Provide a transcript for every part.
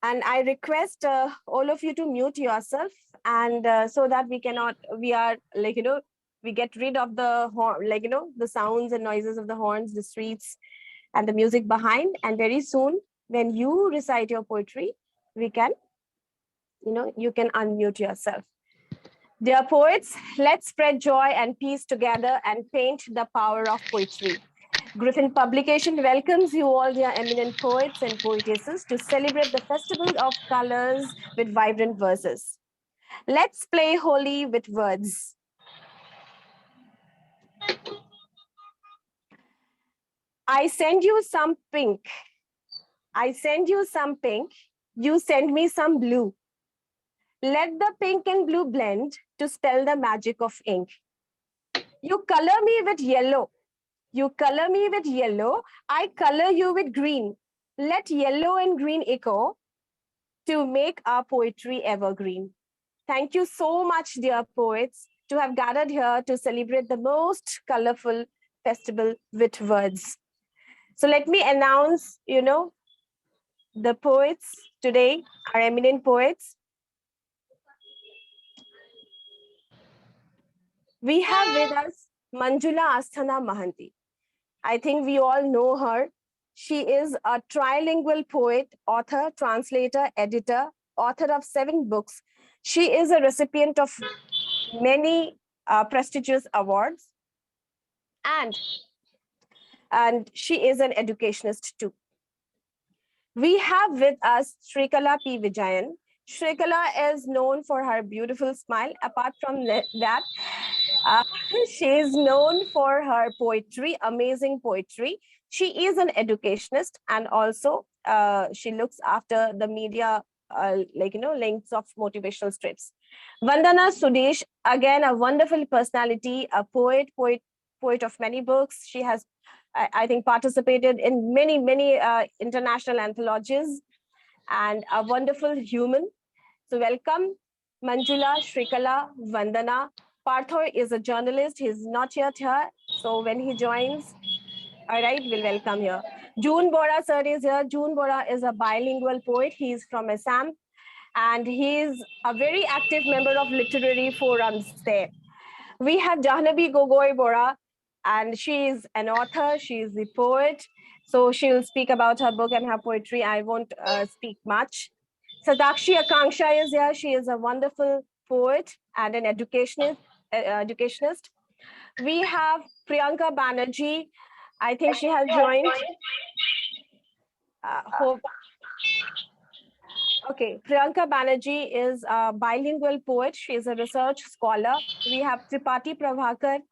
And I request all of you to mute yourself, and so that we get rid of the horn, the sounds and noises of the horns, the streets, and the music behind. And very soon, when you recite your poetry, we can, you can unmute yourself. Dear poets, let's spread joy and peace together and paint the power of poetry. Griffin Publication welcomes you all, dear eminent poets and poetesses, to celebrate the festival of colors with vibrant verses. Let's play Holi with words. I send you some pink. I send you some pink. You send me some blue. Let the pink and blue blend to spell the magic of ink. You color me with yellow. You color me with yellow. I color you with green. Let yellow and green echo to make our poetry evergreen. Thank you so much, dear poets, to have gathered here to celebrate the most colorful festival with words. So let me announce, the poets today, our eminent poets. We have with us Manjula Asthana Mahanti. I think we all know her. She is a trilingual poet, author, translator, editor, author of 7 books. She is a recipient of many prestigious awards, and she is an educationist too. We have with us Srikala P. Vijayan. Srikala is known for her beautiful smile. Apart from that, she is known for her poetry, amazing poetry. She is an educationist, and also she looks after the media, links of motivational strips. Vandana Sudhish, again, a wonderful personality, a poet of many books. She has, I think, participated in many international anthologies, and a wonderful human. So welcome, Manjula, Srikala, Vandana. Partha is a journalist. He's not yet here. So when he joins, all right, we'll welcome here. June Bora sir is here. June Bora is a bilingual poet. He's from Assam, and he's a very active member of literary forums there. We have Jahnavi Gogoi Bora, and she is an author. She is the poet. So she will speak about her book and her poetry. I won't speak much. Satakshi Akanksha is here. She is a wonderful poet and an educationist. We have Priyanka Banerjee. I think she has joined. Okay, Priyanka Banerjee is a bilingual poet. She is a research scholar. We have Tripathi Prabhakar.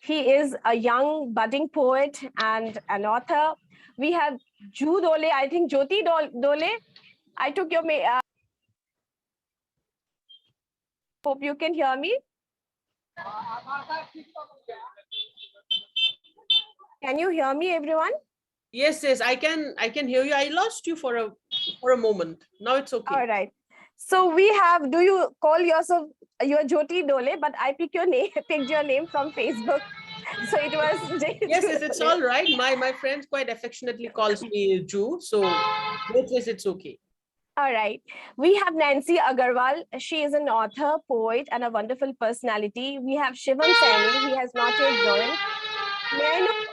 He is a young budding poet and an author. We have Doley. I think Jyoti Doley. I took your hope you can hear me. Can you hear me, everyone? Yes, I can hear you. I lost you for a moment. Now it's okay. All right. So we have, do you call yourself, you're Jyoti Doley, but I picked your name from Facebook. So it was yes, it's all right. My friend quite affectionately calls me Ju, so yes, it's okay. All right. We have Nancy Agarwal. She is an author, poet, and a wonderful personality. We have Shivam Saini. He has not yet joined. May I know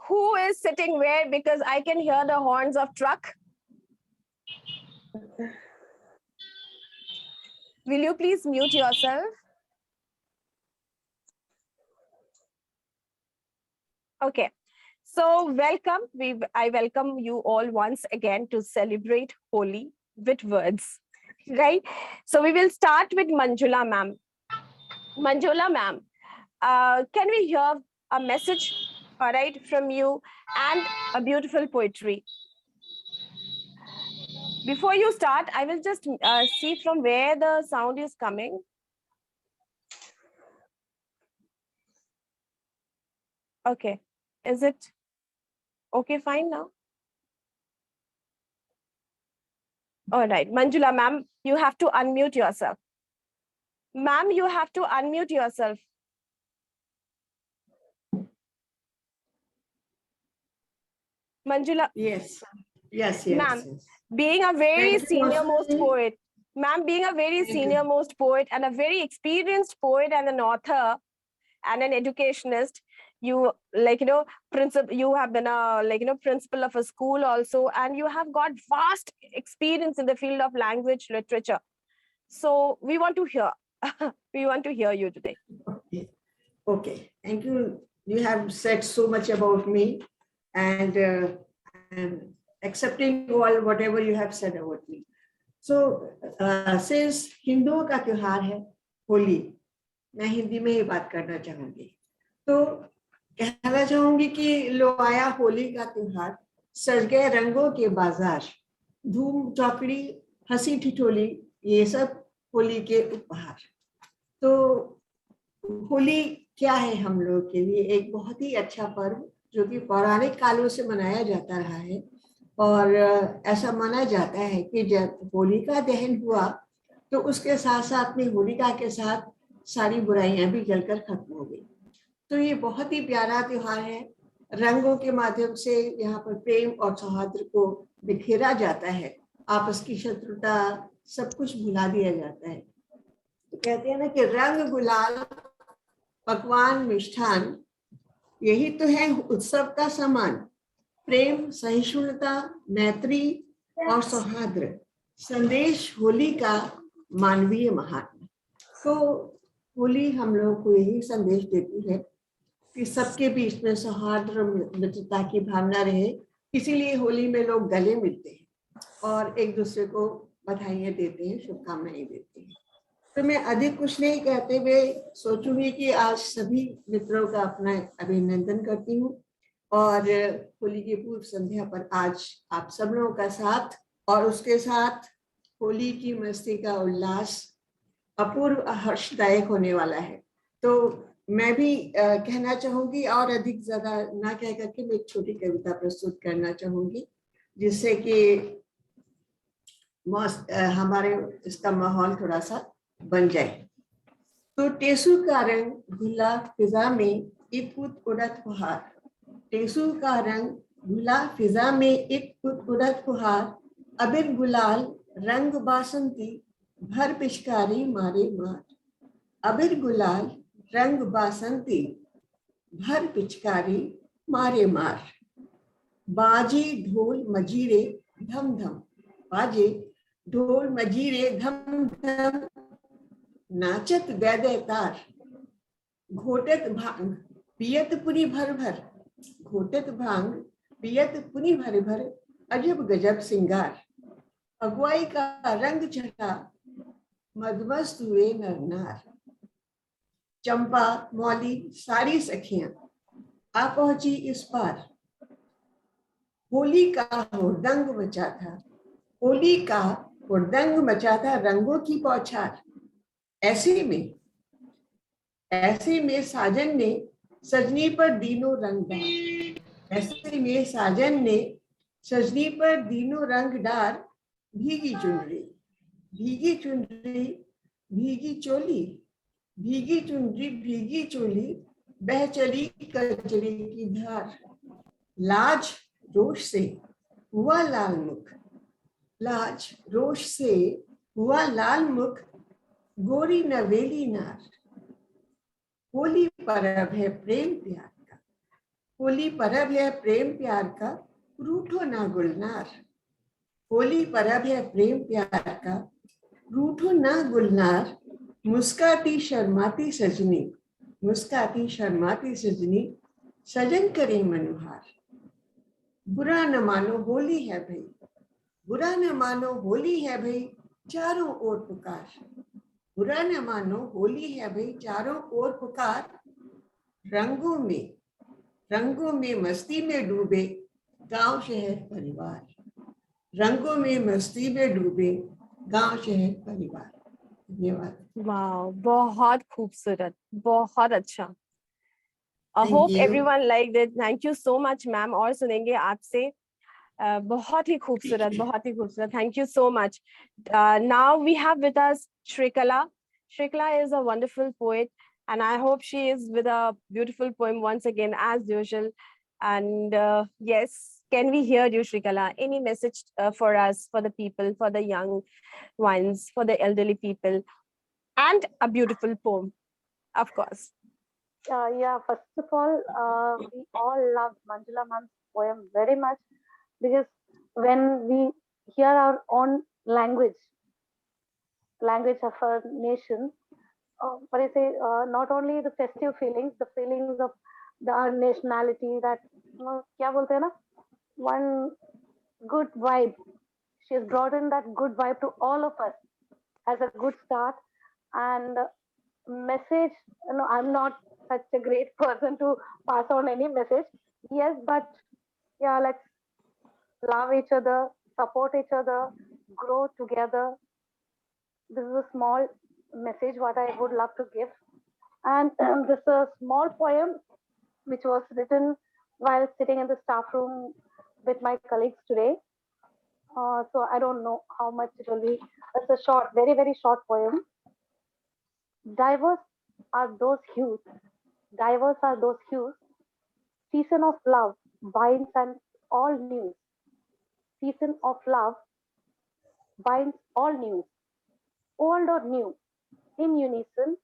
who is sitting where, because I can hear the horns of truck. Will you please mute yourself? Okay. So welcome. I welcome you all once again to celebrate Holi with words, right? So we will start with Manjula ma'am. Manjula ma'am, can we hear a message, all right, from you and a beautiful poetry? Before you start, I will just see from where the sound is coming. Okay. Is it okay, fine now? All right. Manjula ma'am, you have to unmute yourself. Ma'am, you have to unmute yourself. Manjula. Yes. Ma'am, Being a very Thank you, senior most Mousumi. poet, ma'am, being a very Thank you. senior most poet and a very experienced poet and an author and an educationist, you principal, you have been a principal of a school also, and you have got vast experience in the field of language literature. So we want to hear, we want to hear you today. Okay. Okay. Thank you. You have said so much about me, and I'm accepting all whatever you have said about me. So, since हिंदुओं का त्योहार है होली, मैं हिंदी में ही बात करना चाहूंगी. तो कहना चाहूंगी कि लो आया होली का त्योहार, सज गए रंगों के बाजार, धूम चौकड़ी हंसी ठिठोली, ये सब होली के उपहार. तो होली क्या है हम लोग के लिए? एक बहुत ही अच्छा पर्व जो कि पौराणिक कालों से मनाया जाता रहा है, और ऐसा माना जाता है कि जब होलिका दहन हुआ तो उसके साथ साथ में होलिका के साथ सारी बुराइयां भी जलकर खत्म हो गई. तो ये बहुत ही प्यारा त्योहार है. रंगों के माध्यम से यहाँ पर प्रेम और सौहार्द को बिखेरा जाता है, आपस की शत्रुता सब कुछ भुला दिया जाता है. तो कहते हैं ना कि रंग गुलाल पकवान मिष्ठान, यही तो है उत्सव का सामान. प्रेम सहिष्णुता मैत्री और सौहार्द, संदेश होली का मानवीय महात्मा. तो होली हम लोग को यही संदेश देती है कि सबके बीच में सौहार्द और मित्रता की भावना रहे. इसीलिए होली में लोग गले मिलते हैं और एक दूसरे को बधाइयाँ देते हैं, शुभकामनाएं देते हैं. तो मैं अधिक कुछ नहीं कहते हुए सोचूंगी कि आज सभी मित्रों का अपना अभिनंदन करती हूँ, और होली की पूर्व संध्या पर आज आप सब लोगों का साथ और उसके साथ होली की मस्ती का उल्लास अपूर्व हर्षदायक होने वाला है. तो मैं भी कहना चाहूंगी, और अधिक ज्यादा ना कह करके मैं एक छोटी कविता प्रस्तुत करना चाहूंगी, जिससे कि हमारे इसका माहौल थोड़ा सा बन जाए. तो टेसू का रंग घुला फिजा में इत उत उड़त फुहार, टेसू का रंग घुला फिजा में इत उत उड़त फुहार, अबीर गुलाल रंग बासंती भर पिचकारी मारे मार, अबीर गुलाल रंग बासंती भर पिचकारी मारे मार. बाजे ढोल मजीरे धम धम, बाजे ढोल मजीरे धम धम, नाचत दैदे तार, घोटत भांग पियत पुनी भर भर, घोटत भांग पियत पुनी भर भर, अजब गजब सिंगार. अगुवाई का रंग चढ़ा मदमस्त हुए नर नार, चंपा मौली सारी सखियां आ पहुंची इस पार. होली का हुड़दंग मचा था, होली का हुड़दंग मचा था रंगों की बौछार. ऐसे में साजन ने सजनी पर दीनों रंग डार, ऐसे में साजन ने सजनी पर दीनों रंग डार. भीगी चुनरी भीगी चुनरी भीगी चोली, भीगी चुनरी भीगी चोली, बह चली कजरी की धार. लाज रोष से हुआ लाल मुख, लाज रोष से हुआ लाल मुख, गोरी नवेली नार. होली परब है प्रेम प्यार का, होली परब है प्रेम प्यार का, रूठो ना गुलनार. होली परब है प्रेम प्यार का, रूठो ना गुलनार. मुस्काती शर्माती सजनी, मुस्काती शर्माती सजनी, सजन करे मनोहार. बुरा न मानो होली है भाई, बुरा न मानो होली है भाई, चारों ओर पुकार. बुरा न मानो होली है भाई, चारों ओर पुकार. रंगों में मस्ती में डूबे गांव शहर परिवार, रंगों में मस्ती में डूबे गांव शहर परिवार. धन्यवाद. वाह, बहुत खूबसूरत, बहुत अच्छा. I Thank hope you. everyone liked it. Thank you so much, ma'am. और सुनेंगे आपसे. बहुत ही खूबसूरत, बहुत ही खूबसूरत. Thank you so much. Now we have with us Srikala. Srikala is a wonderful poet, and I hope she is with a beautiful poem once again, as usual. And yes, can we hear you, Srikala? Any message for us, for the people, for the young ones, for the elderly people, and a beautiful poem, of course. Yeah, first of all, we all love Manjula ma'am's poem very much because when we hear our own language of our nation, what I say, not only the festive feelings, the feelings of our nationality, that kya bolte hai na, one good vibe. She has brought in that good vibe to all of us as a good start. And message, I'm not such a great person to pass on any message. Yes, but yeah, let's love each other, support each other, grow together. This is a small message what I would love to give. And this is a small poem which was written while sitting in the staff room with my colleagues today. So I don't know how much it will be. It's a short, very, very short poem. Diverse are those hues, diverse are those hues. Season of love binds and all news. Season of love binds all news. Old or new, in unison,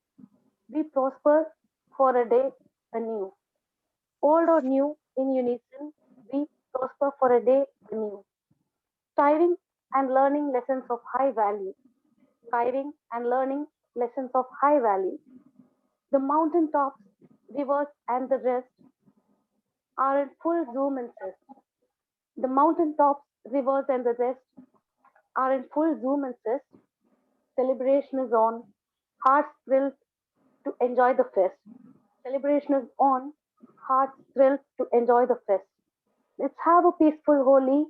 we prosper for a day anew. Old or new, in unison, we prosper for a day anew. Striving and learning lessons of high value. Striving and learning lessons of high value. The mountain tops, rivers, and the rest are in full zoom and zest. The mountain tops, rivers, and the rest are in full zoom and zest. Celebration is on. Hearts thrilled to enjoy the fest. Celebration is on. Hearts thrilled to enjoy the fest. Let's have a peaceful Holi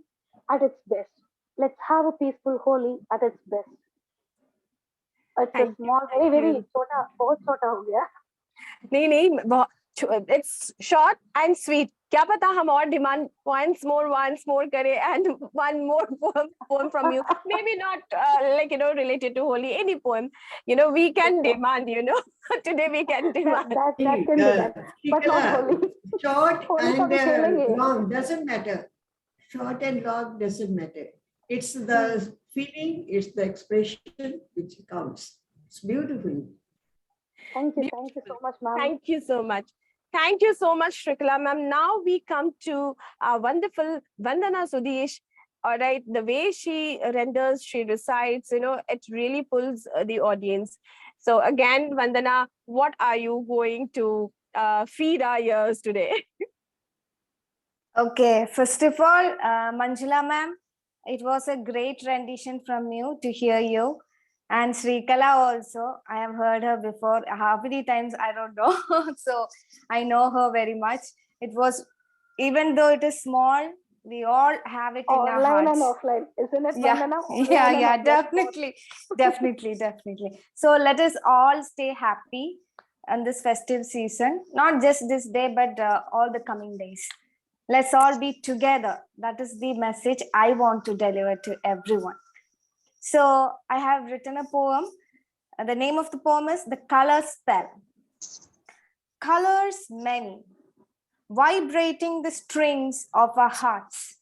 at its best. Let's have a peaceful Holi at its best. It's a small, very, very chota, बहुत छोटा हो गया. नहीं, it's short and sweet. क्या पता हम और demand once more करे and one more poem from you. Maybe not related to Holi, any poem. We can demand, today we can demand. That can be that, but not Holi. Short Holi and long doesn't matter. Short and long doesn't matter. It's the feeling, it's the expression which counts. It's beautiful. Thank you so much, ma'am. Thank you so much. Thank you so much, Srikala ma'am. Now we come to our wonderful Vandana Sudhish. All right, the way she renders, she recites, it really pulls the audience. So again, Vandana, what are you going to feed our ears today? Okay, first of all, Manjula ma'am, it was a great rendition from you to hear you. And Srikala also, I have heard her before. How many times, I don't know. So I know her very much. It was, even though it is small, we all have it in our hearts. Online and offline, isn't it, Vandana? Yeah, definitely. So let us all stay happy on this festive season. Not just this day, but all the coming days. Let's all be together. That is the message I want to deliver to everyone. So I have written a poem. The name of the poem is The Color Spell. Colors many, vibrating the strings of our hearts,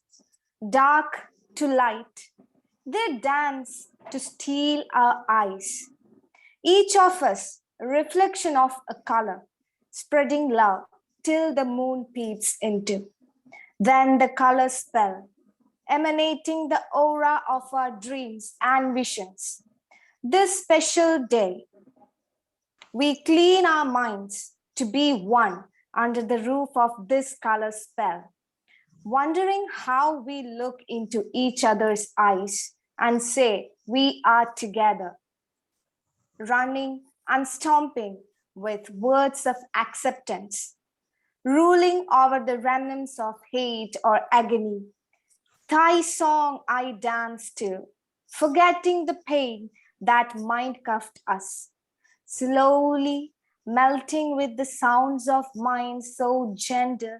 dark to light, they dance to steal our eyes. Each of us a reflection of a color, spreading love till the moon peeps into. Then the color spell, emanating the aura of our dreams and visions. This special day, we clean our minds to be one under the roof of this color spell, wondering how we look into each other's eyes and say we are together, running and stomping with words of acceptance, ruling over the remnants of hate or agony. Thy song I dance to, forgetting the pain that mind cuffed us, slowly melting with the sounds of mind so gentle.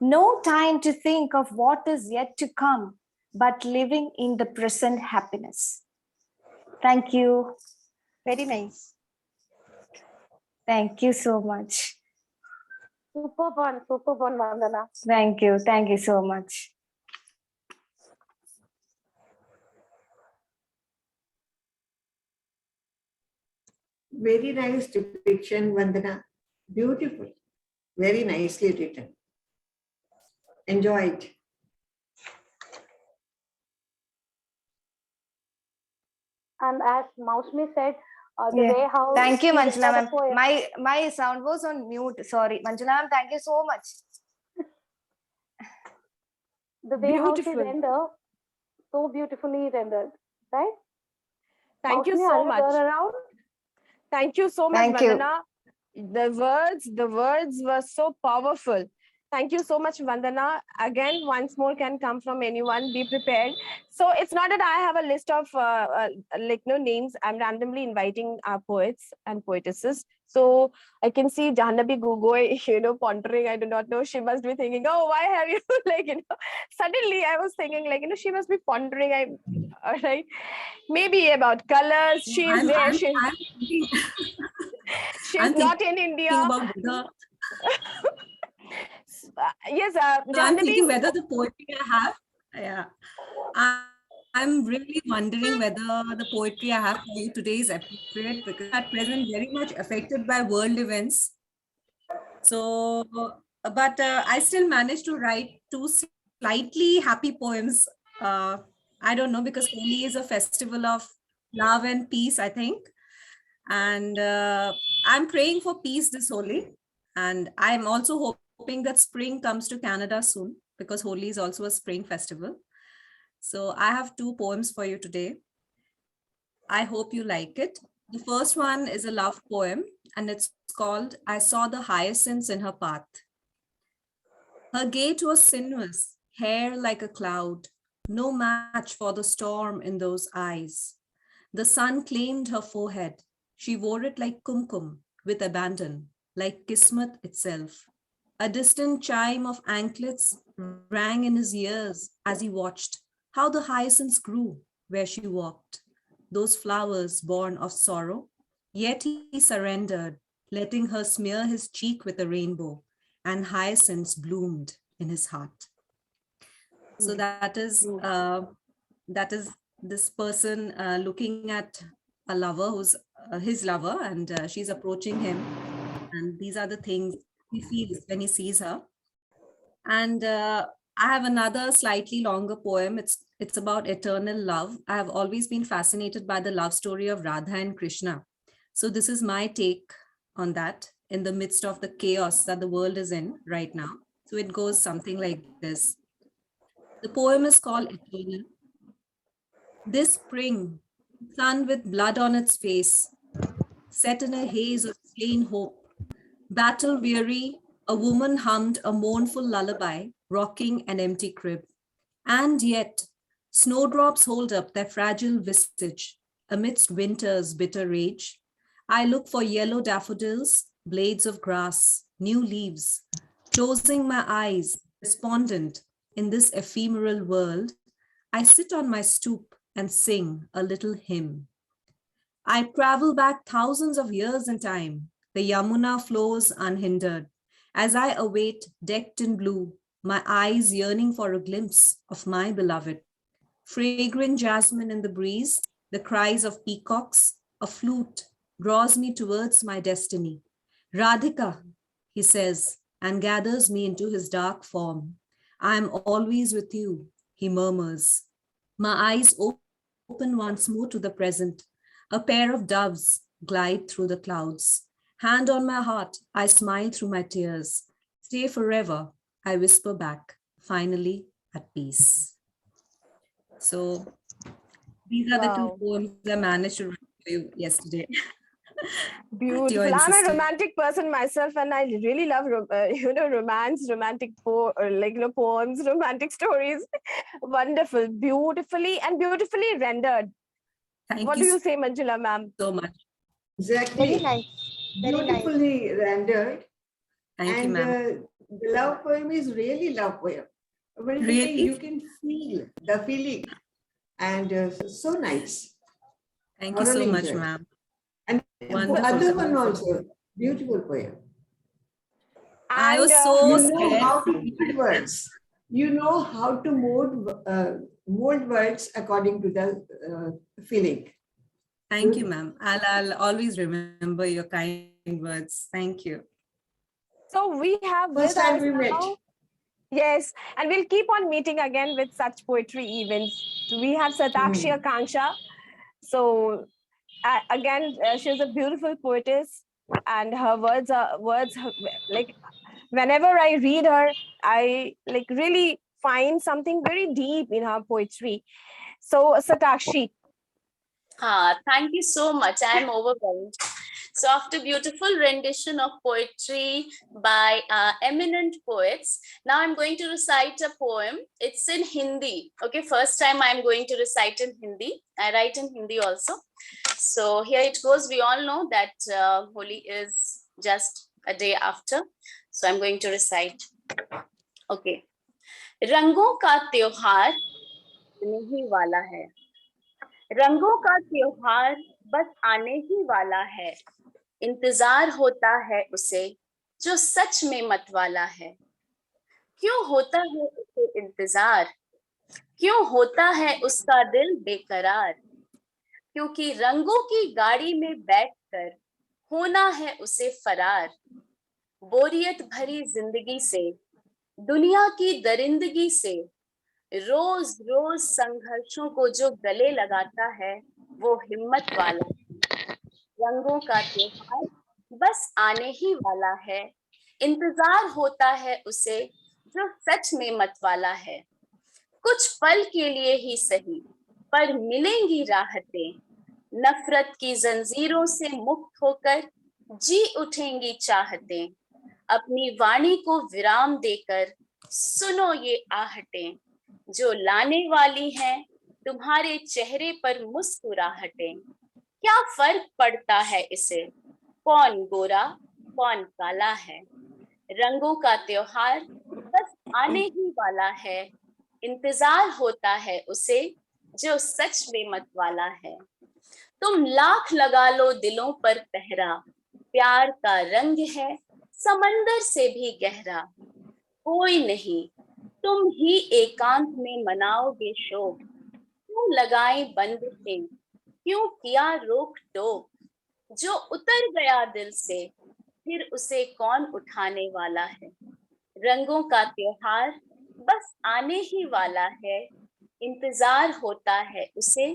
No time to think of what is yet to come, but living in the present happiness. Thank you. Very nice. Thank you so much. Super fun, Vandana. Thank you so much. Very nice depiction, Vandana. Beautiful. Very nicely written. Enjoyed. And as Mousumi said, the Yeah. way how Thank you, she Manjula rendered ma'am. the poem, My sound was on mute. Sorry, Manjula ma'am. Thank you so much. the way how she Beautiful. rendered, so beautifully rendered, right? Thank you Mousumi, so are you much. there around? Thank you so much, Thank you. Vandana. The words were so powerful. Thank you so much, Vandana. Again, once more can come from anyone. Be prepared. So it's not that I have a list of names. I'm randomly inviting our poets and poetesses. So I can see Jahnavi Gogoi, pondering. I do not know. She must be thinking, oh, why have you Suddenly I was thinking, she must be pondering. All right, maybe about colors. She is there. I'm thinking, She's I'm not in India. about whether Yes, I'm Jahnavi. thinking whether the poetry I have, yeah, I'm really wondering whether the poetry I have for you today is appropriate because at present very much affected by world events. So, but I still managed to write two slightly happy poems. I don't know, because Holi is a festival of love and peace, I think. And I'm praying for peace this Holi. And I'm also hoping that spring comes to Canada soon, because Holi is also a spring festival. So I have two poems for you today. I hope you like it. The first one is a love poem, and it's called I Saw the Hyacinths in Her Path. Her gait was sinuous, hair like a cloud, no match for the storm in those eyes. The sun claimed her forehead. She wore it like kumkum, with abandon, like kismet itself. A distant chime of anklets rang in his ears as he watched how the hyacinths grew where she walked, those flowers born of sorrow. Yet he surrendered, letting her smear his cheek with a rainbow, and hyacinths bloomed in his heart. So that is this person looking at a lover who's his lover, and she's approaching him, and these are the things he feels when he sees her. And I have another slightly longer poem. It's about eternal love. I have always been fascinated by the love story of Radha and Krishna. So this is my take on that in the midst of the chaos that the world is in right now. So it goes something like this. The poem is called Eternal. This spring, sun with blood on its face, set in a haze of slain hope, battle weary, a woman hummed a mournful lullaby, rocking an empty crib. And yet, snowdrops hold up their fragile visage amidst winter's bitter rage. I look for yellow daffodils, blades of grass, new leaves, closing my eyes, despondent in this ephemeral world. I sit on my stoop and sing a little hymn. I travel back thousands of years in time. The Yamuna flows unhindered. As I await, decked in blue, my eyes yearning for a glimpse of my beloved. Fragrant jasmine in the breeze, the cries of peacocks, a flute draws me towards my destiny. Radhika, he says, and gathers me into his dark form. I am always with you, he murmurs. My eyes open once more to the present. A pair of doves glide through the clouds. Hand on my heart, I smile through my tears. Stay forever, I whisper back, finally at peace. So these are the two Wow. poems I managed to write for you yesterday. Beautiful. I'm a romantic person myself, and I really love romance, romantic poems, romantic stories. Wonderful, beautifully rendered. Thank What you do you say, Manjula ma'am? so much. Exactly. Very nice. Very nice. Beautifully rendered. Thank you, And ma'am. the love poem is really love poem. Really? You can feel the feeling, and so nice. Thank you so Thoroughly much, enjoyed. ma'am. And the Wonderful. other one also, beautiful poem. I was And, so You know scared. how to mold words. You know how to mold words according to the feeling. Thank you, ma'am. I'll always remember your kind words. Thank you. So we have First with time us we met. now, yes, and we'll keep on meeting again with such poetry events. We have Satakshi Akanksha. So again, she's a beautiful poetess, and her words like whenever I read her, I like really find something very deep in her poetry. So Satakshi. Thank you so much. I am overwhelmed. So after beautiful rendition of poetry by Eminent Poets, now I'm going to recite a poem. It's in Hindi. Okay, first time I'm going to recite in Hindi. I write in Hindi also. So here it goes. We all know that Holi is just a day after. So I'm going to recite. Okay. रंगों का त्योहार नहीं वाला है. रंगों का त्योहार बस आने ही वाला है. इंतजार होता है उसे जो सच में मत वाला है. क्यों होता है उसे इंतजार? क्यों होता है उसका दिल बेकरार? क्योंकि रंगों की गाड़ी में बैठकर होना है उसे फरार. बोरियत भरी जिंदगी से, दुनिया की दरिंदगी से, रोज रोज संघर्षों को जो गले लगाता है वो हिम्मत वाला. रंगों का त्योहार बस आने ही वाला है. इंतजार होता है उसे जो सच में मत वाला है. कुछ पल के लिए ही सही पर मिलेंगी राहतें. नफरत की जंजीरों से मुक्त होकर जी उठेंगी चाहतें. अपनी वाणी को विराम देकर सुनो ये आहटें. जो लाने वाली हैं तुम्हारे चेहरे पर मुस्कुराहटें. क्या फर्क पड़ता है इसे कौन गोरा कौन काला है. रंगों का त्योहार बस आने ही वाला है. इंतजार होता है उसे जो सच में मत वाला है. तुम लाख लगा लो दिलों पर पहरा. प्यार का रंग है समंदर से भी गहरा. कोई नहीं तुम ही एकांत में मनाओगे शोक. क्यों लगाई बंदिशें क्यों किया रोक टोक. जो उतर गया दिल से फिर उसे कौन उठाने वाला है. रंगों का त्योहार बस आने ही वाला है. इंतजार होता है उसे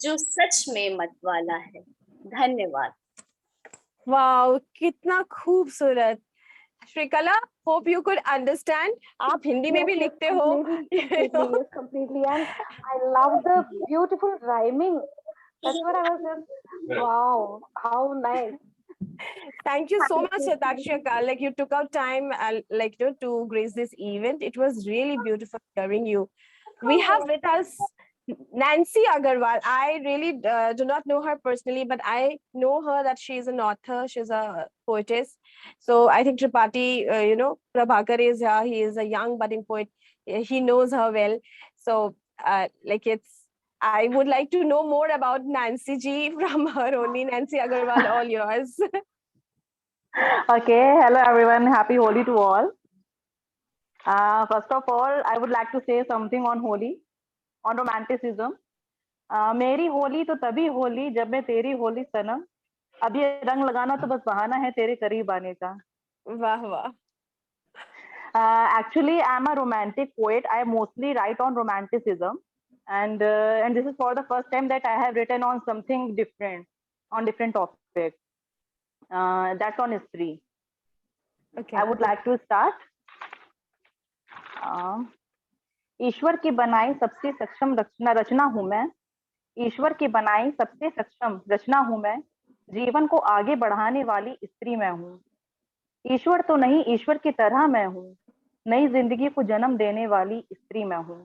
जो सच में मत वाला है. धन्यवाद. वाओ, कितना खूबसूरत. Shrikala, hope you could understand. आप हिंदी में भी लिखते हो. Yes, completely. And I love the beautiful rhyming. That's what I was just, wow, how nice. Thank you so much, Satakshi. Like you took out time, to grace this event. It was really beautiful hearing you. We have with us Nancy Agarwal. I really do not know her personally, but I know her that she is an author. She's a poetess. So I think Tripathi, Prabhakar is here. He is a young budding poet. He knows her well. So I would like to know more about Nancy ji from her only. Nancy Agarwal, all yours. Okay, hello everyone. Happy Holi to all. First of all, I would like to say something on Holi, on romanticism. मेरी होली तो तभी होली जब मैं तेरी होली सनम. अब ये रंग लगाना तो बस बहाना है तेरे करीब आने का. वाह वाह. Actually, I'm a romantic poet. I mostly write on romanticism, and this is for the first time that I have written on something different, on different topic. That's on history. Okay. I would like to start. ईश्वर की बनाई सबसे सक्षम रचना हूं मैं. ईश्वर की बनाई सबसे सक्षम रचना हूं मैं. जीवन को आगे बढ़ाने वाली स्त्री मैं हूं. ईश्वर तो नहीं ईश्वर की तरह मैं हूं. नई जिंदगी को जन्म देने वाली स्त्री मैं हूं.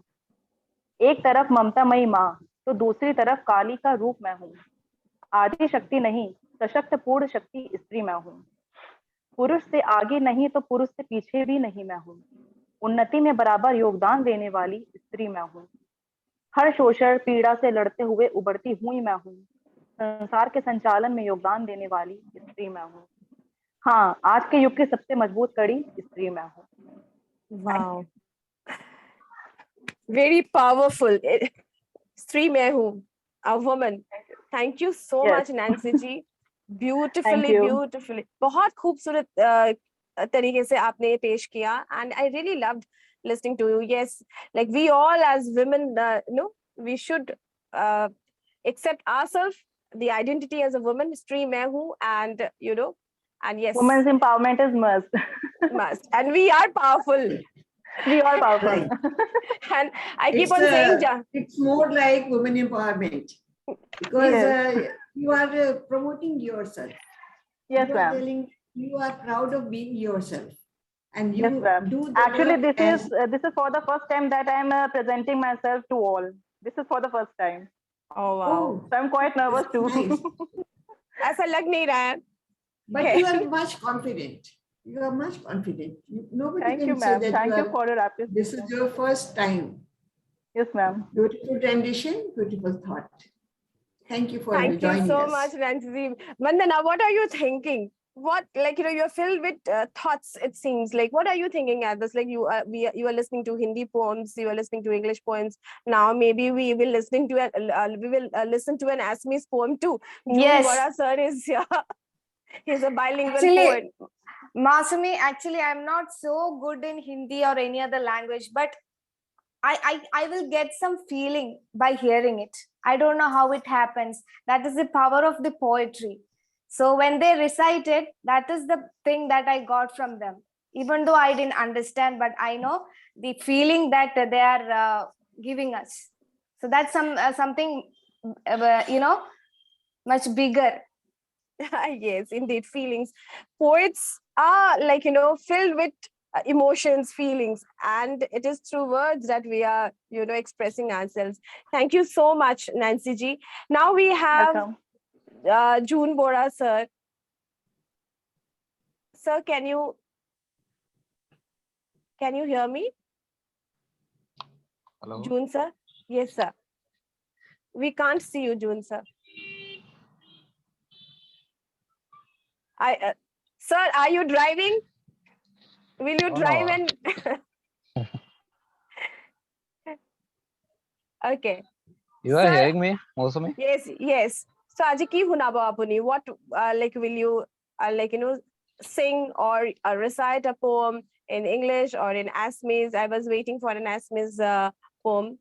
एक तरफ ममतामयी माँ तो दूसरी तरफ काली का रूप मैं हूं. आदि शक्ति नहीं सशक्त पूर्ण शक्ति स्त्री मैं हूं. पुरुष से आगे नहीं तो पुरुष से पीछे भी नहीं मैं हूं. उन्नति में बराबर योगदान देने वाली स्त्री मैं हूं. हर शोषण पीड़ा से लड़ते हुए उबरती हुई मैं हूं. संसार के संचालन में योगदान देने वाली स्त्री मैं हूं. हाँ, आज के युग की सबसे मजबूत कड़ी स्त्री मैं हूं. Wow. Very powerful. स्त्री मैं हूँ, a woman. Thank you so Yes. much, Nancy ji. Beautifully, you. beautifully. बहुत खूबसूरत तरीके से आपने ये पेश किया, and I really loved listening to you. Yes, like we all as women, we should accept ourselves, the identity as a woman. Shri मैं हूँ, and and yes, Women's empowerment is must. must, and we are powerful. We are powerful. Right. And I keep on saying, It's more like women empowerment because you are promoting yourself. Yes, You are ma'am. telling you are proud of being yourself, and you Yes, ma'am. do the Actually, work this is for the first time that I am presenting myself to all. This is for the first time. oh wow, So I'm quite nervous too. nice. ऐसा लग नहीं रहा है. But you are much confident. You are much confident. Nobody Thank can you, say ma'am. that Thank you are, for your this is appreciation. your first time. Yes, ma'am. Beautiful rendition, beautiful thought. Thank you for Thank you joining so us. much, Nancy. Vandana, what are you thinking? What, like, you're filled with thoughts, it seems. Like, what are you thinking at this? Like, you are listening to Hindi poems, you are listening to English poems. Now, maybe we will listen to listen to an Assamese poem too. Yes. Bora sir is he's a bilingual Actually, poet. Mousumi, actually, I'm not so good in Hindi or any other language, but I will get some feeling by hearing it. I don't know how it happens. That is the power of the poetry. So when they recite it, that is the thing that I got from them. Even though I didn't understand, but I know the feeling that they are giving us. So that's something, much bigger. Yes, indeed, feelings. Poets are, like, filled with emotions, feelings, and it is through words that we are, expressing ourselves. Thank you so much, Nancy ji. Now we have Welcome. June Bora sir. Sir, can you hear me? Hello. June sir? Yes, sir. We can't see you, June sir. Sir, are you driving? Will you drive and okay. You are Sir, hearing me, Mousumi? Yes, yes. So aji ki hunabo apuni? What like will you sing or recite a poem in English or in Assamese? I was waiting for an Assamese poem.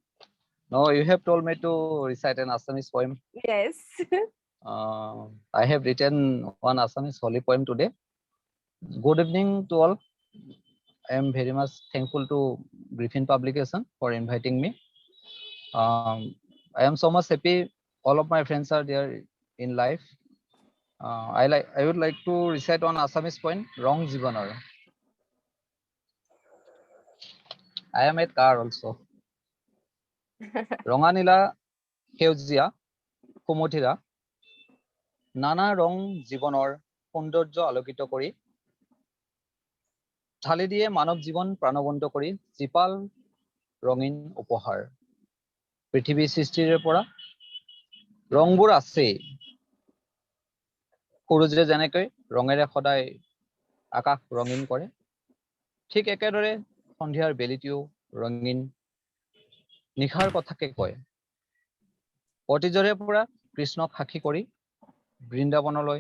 No, you have told me to recite an Assamese poem. Yes. I have written one Assamese Holi poem today. Good evening to all. I am very much thankful to Griffin Publication for inviting me. I am so much happy. All of my friends are there in life. I would like to recite one Assamese poem, Rong Jibanar. I am a car also. Ronganila Heuzia Kumotira Nana Rong Jibonor Sundorjo Alokito Kori ঢালি দিয়ে মানৱ জীৱন প্ৰাণৱন্ত কৰি জীপাল ৰঙীন উপহাৰ পৃথিৱী সৃষ্টিৰে পৰা ৰংবোৰ আছে সূৰ্যে যেনেকৈ ৰঙেৰে সদায় আকাশ ৰঙীন কৰে ঠিক একেদৰে সন্ধিয়াৰ বেলিটিও ৰঙীন নিশাৰ কথাকে কয় অতীজৰে পৰা কৃষ্ণক সাক্ষী কৰি বৃন্দাবনলৈ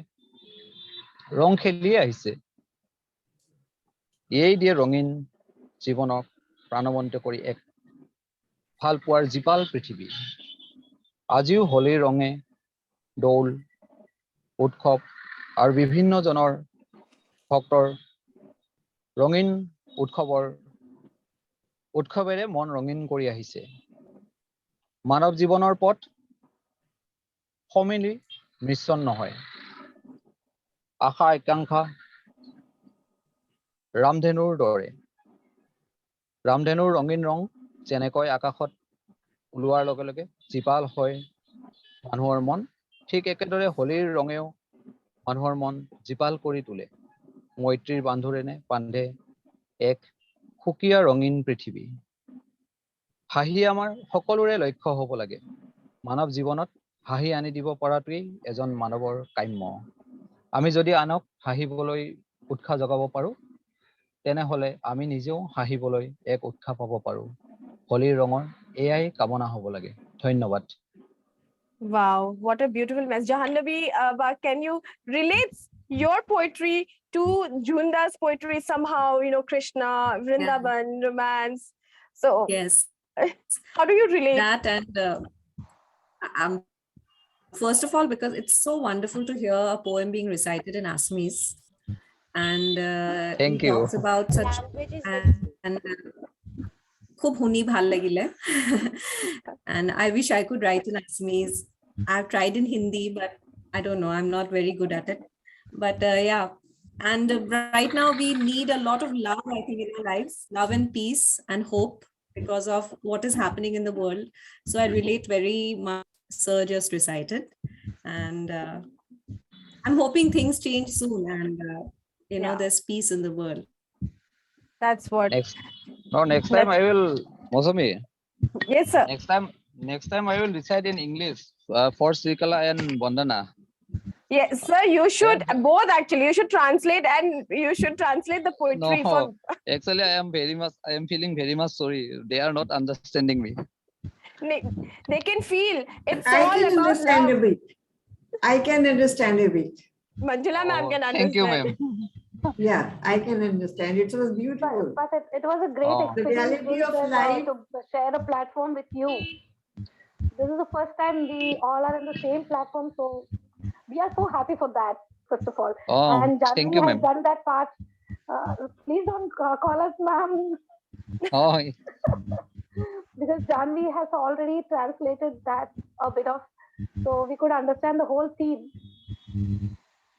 ৰং খেলি আহিছে এই দিয়ে ৰঙীন জীৱনক প্ৰাণৱন্ত কৰি এক ভাল পোৱাৰ জীপাল পৃথিৱী আজিও হোলীৰ ৰঙে দৌল উৎসৱ আৰু বিভিন্ন জনৰ ভক্তৰ ৰঙীন উৎসৱেৰে মন ৰঙীন কৰি আহিছে মানৱ জীৱনৰ পথ সমিলি মিশ্ৰণ নহয় আশা আকাংক্ষা ৰামধেনুৰ দৰে ৰামধেনুৰ ৰঙীন ৰং যেনেকৈ আকাশত ওলোৱাৰ লগে লগে জীপাল হয় মানুহৰ মন ঠিক একেদৰে হোলীৰ ৰঙেও মানুহৰ মন জীপাল কৰি তোলে মৈত্ৰীৰ বান্ধোৰেনে বান্ধে এক সুকীয়া ৰঙীন পৃথিৱী হাঁহি আমাৰ সকলোৰে লক্ষ্য হ'ব লাগে মানৱ জীৱনত হাঁহি আনি দিব পৰাটোৱেই এজন মানৱৰ কাম্য আমি যদি আনক হাঁহিবলৈ উৎসাহ জগাব পাৰো তেনেহলে আমি নিজেও হাঁহিবলৈ এক উৎসাহ পাব পাৰো হোলীৰ ৰঙৰ এয়াই কামনা হ'ব লাগে ধন্যবাদ Wow, what a beautiful message. Jahnavi, can you relate your poetry to Junda's poetry somehow? You know, Krishna, Vrindavan, romance. So, Yes, how do you relate? that and first of all, because it's so wonderful to hear a poem being recited in Assamese, and Thank he you. talks about such and खूब हुनी भाल लगिले. And I wish I could write in Assamese. I've tried in Hindi, but I don't know, I'm not very good at it. But yeah, and right now we need a lot of love, I think, in our lives, love and peace and hope because of what is happening in the world. So I relate very much. Sir just recited, and I'm hoping things change soon, and you know, there's peace in the world. That's what. Next time I will, Mousumi. Yes, sir. Next time I will recite in English for Srikala and Vandana. Yes, sir. You should both actually. You should translate and you should translate the poetry. No, actually I am feeling very much sorry. They are not understanding me. They can feel. It's I all can about understand love. a bit. I can understand a bit. Manjula ma'am can understand. Thank you, ma'am. Yeah, I can understand. It was beautiful. But it was a great Oh. The experience reality of life. to share a platform with you. This is the first time we all are in the same platform, so we are so happy for that, first of all. Oh, And thank Jahnavi you, has ma'am. done that part. Please don't call us ma'am, Oh, because Jahnavi has already translated that a bit of, so we could understand the whole theme.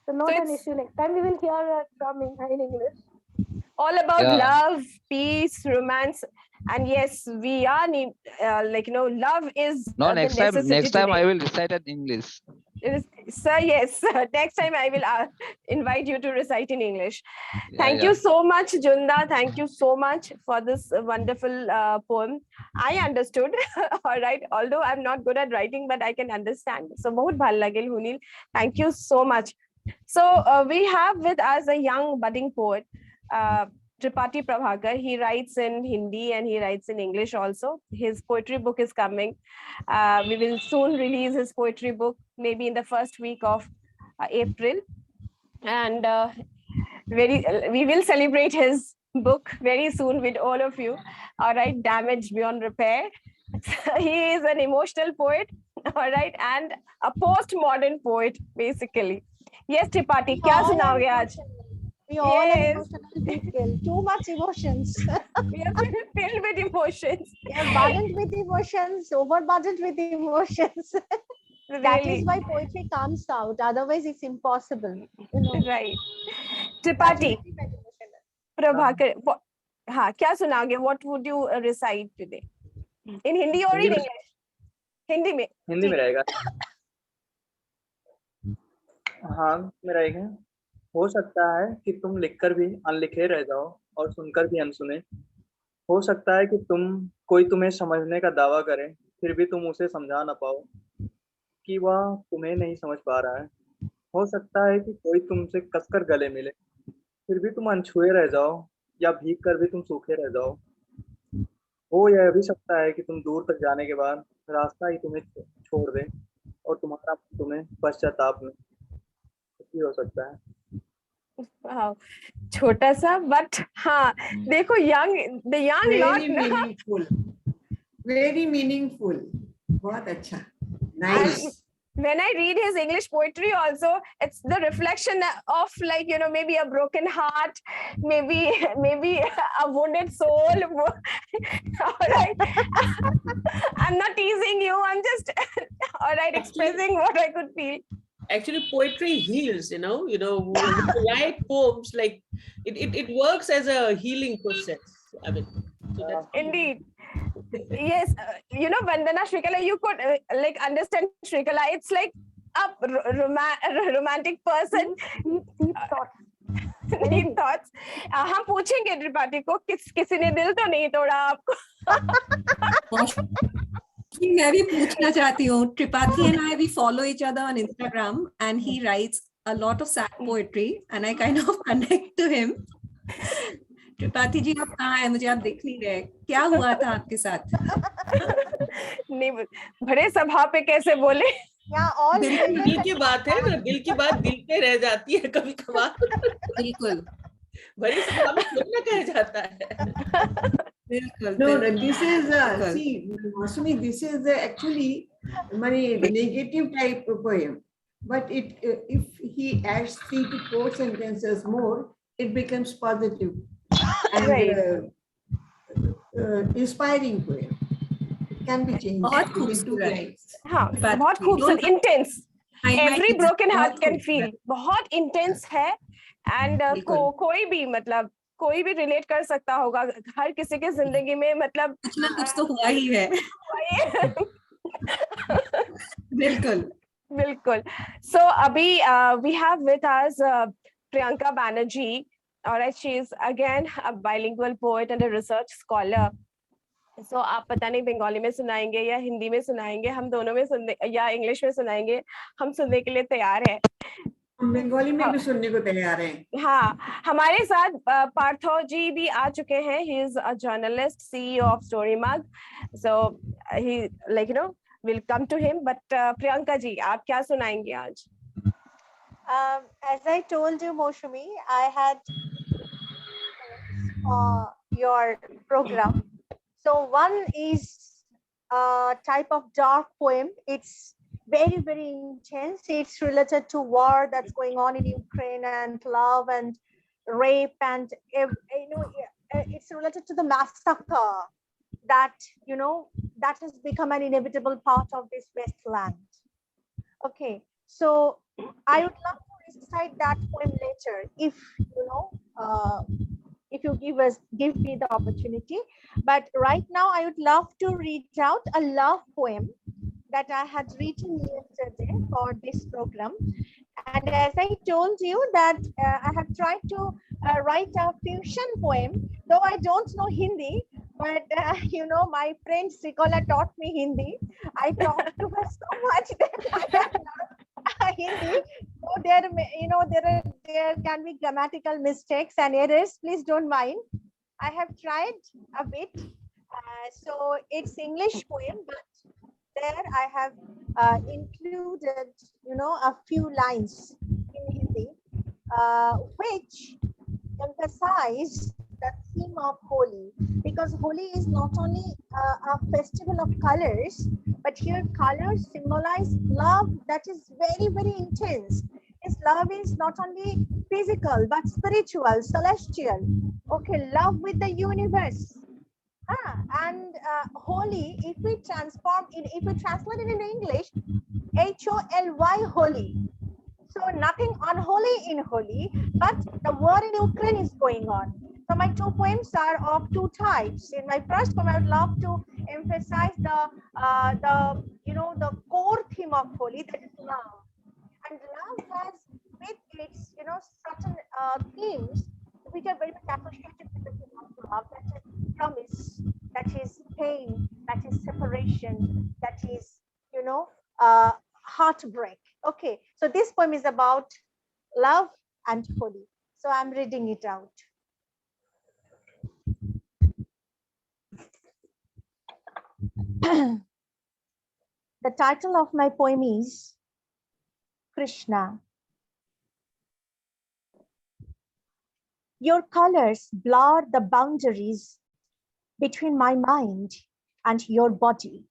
So not an issue. Next time we will hear it from in English. All about love, peace, romance, and yes, we are love is no, the next necessity time today. I will recite in English. Sir, yes. Next time I will invite you to recite in English. Thank Yeah. you so much, Junda. Thank you so much for this wonderful poem. I understood. All right. Although I'm not good at writing, but I can understand. So, bahut bhal lagel, Hunil. Thank you so much. So, we have with us a young budding poet, Tripathi Prabhakar. He writes in Hindi and he writes in English also. His poetry book is coming. We will soon release his poetry book, maybe in the first week of April. And we will celebrate his book very soon with all of you. All right, Damaged Beyond Repair. He is an emotional poet, all right, and a postmodern poet, basically. Yes, Tripathi, kya sunaoge aaj? We all are emotional people. Too much emotions. We are filled with emotions. We are burdened with emotions, overburdened with emotions. Really? That is why poetry comes out. Otherwise, it's impossible. You know? Right. Tripathi, Prabhakar, kya sunaoge? What would you recite today? In Hindi or in English? Hindi में. हिंदी में रहेगा. हाँ, मेरा एक है. हो सकता है कि तुम लिखकर भी अनलिखे रह जाओ और सुनकर भी अनसुने. हो सकता है कि कोई तुम्हें समझने का दावा करे, फिर भी तुम उसे समझा ना पाओ कि वह तुम्हें नहीं समझ पा रहा है. हो सकता है कि कोई तुमसे कसकर गले मिले, फिर भी तुम अनछुए रह जाओ या भीग कर भी तुम सूखे रह जाओ. हो यह भी सकता है कि तुम दूर तक जाने के बाद रास्ता ही तुम्हें छोड़ दे और तुम्हारा तुम्हें पश्चाताप में भी हो सकता है. छोटा सा बट हाँ देखो the young very meaningful, very meaningful. बहुत अच्छा, nice. When I read his English poetry also, it's the reflection of maybe a broken heart, maybe a wounded soul. All right. I'm not teasing you. I'm just expressing what I could feel. Actually, poetry heals, when you write poems, like it works as a healing process. I mean, so that's indeed. Yes, Vandana, Srikala, you could understand Srikala. It's like a romantic person. Deep thoughts. Deep thoughts. हम पूछेंगे त्रिपाठी को किसी ने दिल तो नहीं तोड़ा आपको? मैं भी पूछना चाहती हूँ. Tripathi and I, we follow each other on Instagram, and he writes a lot of sad poetry, and I kind of connect to him. Tripathi ji, आप कहाँ हैं? मुझे आप दिख नहीं रहे. क्या हुआ था आपके साथ? नहीं, बड़े सभा पे कैसे बोले? Yeah, all दिल दिल की बात है ना, दिल की बात दिल पे रह जाती है कभी कभार। बिल्कुल बड़ी सभा में थोड़ी ना कहा जाता है। बिल्कुल No, बिल्कुल this is बिल्कुल। see, Mousumi, this is actually many negative type of poem. But it if he adds 3 to 4 sentences more, it becomes positive and Right. inspiring poem. It can be changed बहुत within 2 खूबसूरत। lines. हाँ, Tripathi, बहुत खूबसूरत, don't intense. highlight Every it, broken heart बहुत can खूबसूरत। feel. बहुत intense है and बिल्कुल कोई भी मतलब कोई भी relate कर सकता होगा, हर किसी के जिंदगी में मतलब कुछ ना कुछ तो हुआ ही है। बिल्कुल बिल्कुल. So अभी we have with us Priyanka Banerjee. All right, she is again a bilingual poet and a research scholar. So आप पता नहीं बंगाली में सुनाएंगे या हिंदी में सुनाएंगे, हम दोनों में सुनने या इंग्लिश में सुनाएंगे, हम सुनने के लिए तैयार हैं. हम बंगाली में भी सुनने को तैयार हैं. हाँ, हमारे साथ पार्थो जी भी आ चुके हैं. He is a journalist, CEO of Story Mug. So he will come to him. But Priyanka ji, आप क्या सुनाएंगे आज? As I told you, Mousumi, I had your program. So one is a type of dark poem. It's very, very intense. It's related to war that's going on in Ukraine and love and rape and it's related to the massacre that that has become an inevitable part of this wasteland. Okay, so I would love to recite that poem later if you give me the opportunity. But right now I would love to read out a love poem that I had written yesterday for this program. And as I told you that I have tried to write a fusion poem, though I don't know Hindi, but my friend Srikala taught me Hindi. I talked to her so much that I have learned Hindi. So there can be grammatical mistakes and errors. Please don't mind. I have tried a bit. So it's English poem, but there I have included, a few lines in Hindi, which emphasize the theme of Holi, because Holi is not only a festival of colors, but here colors symbolize love that is very, very intense. This love is not only physical, but spiritual, celestial. Okay, love with the universe. And Holi, if we translate it in English, Holy, holy. So nothing unholy in Holi, but the war in Ukraine is going on. So my two poems are of two types. In my first poem, I would love to emphasize the core theme of Holi, that is love. And love has with its certain themes which are very much associated with the theme of love. That is promise, that is pain, that is separation, that is heartbreak. Okay, so this poem is about love and Holi. So I'm reading it out. The title of my poem is Krishna. Your colors blur the boundaries between my mind and your body,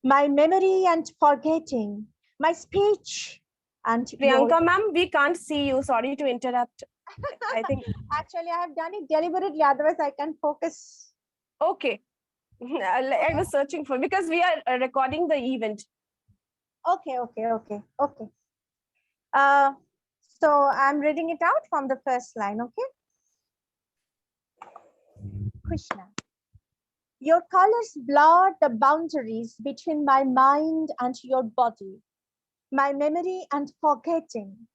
my memory and forgetting, my speech and Priyanka ma'am, we can't see you. Sorry to interrupt. I think actually I have done it deliberately, otherwise I can focus. Okay. I was searching for, because we are recording the event. Okay. So I'm reading it out from the first line, okay? Krishna. Your colors blur the boundaries between my mind and your body, my memory and forgetting,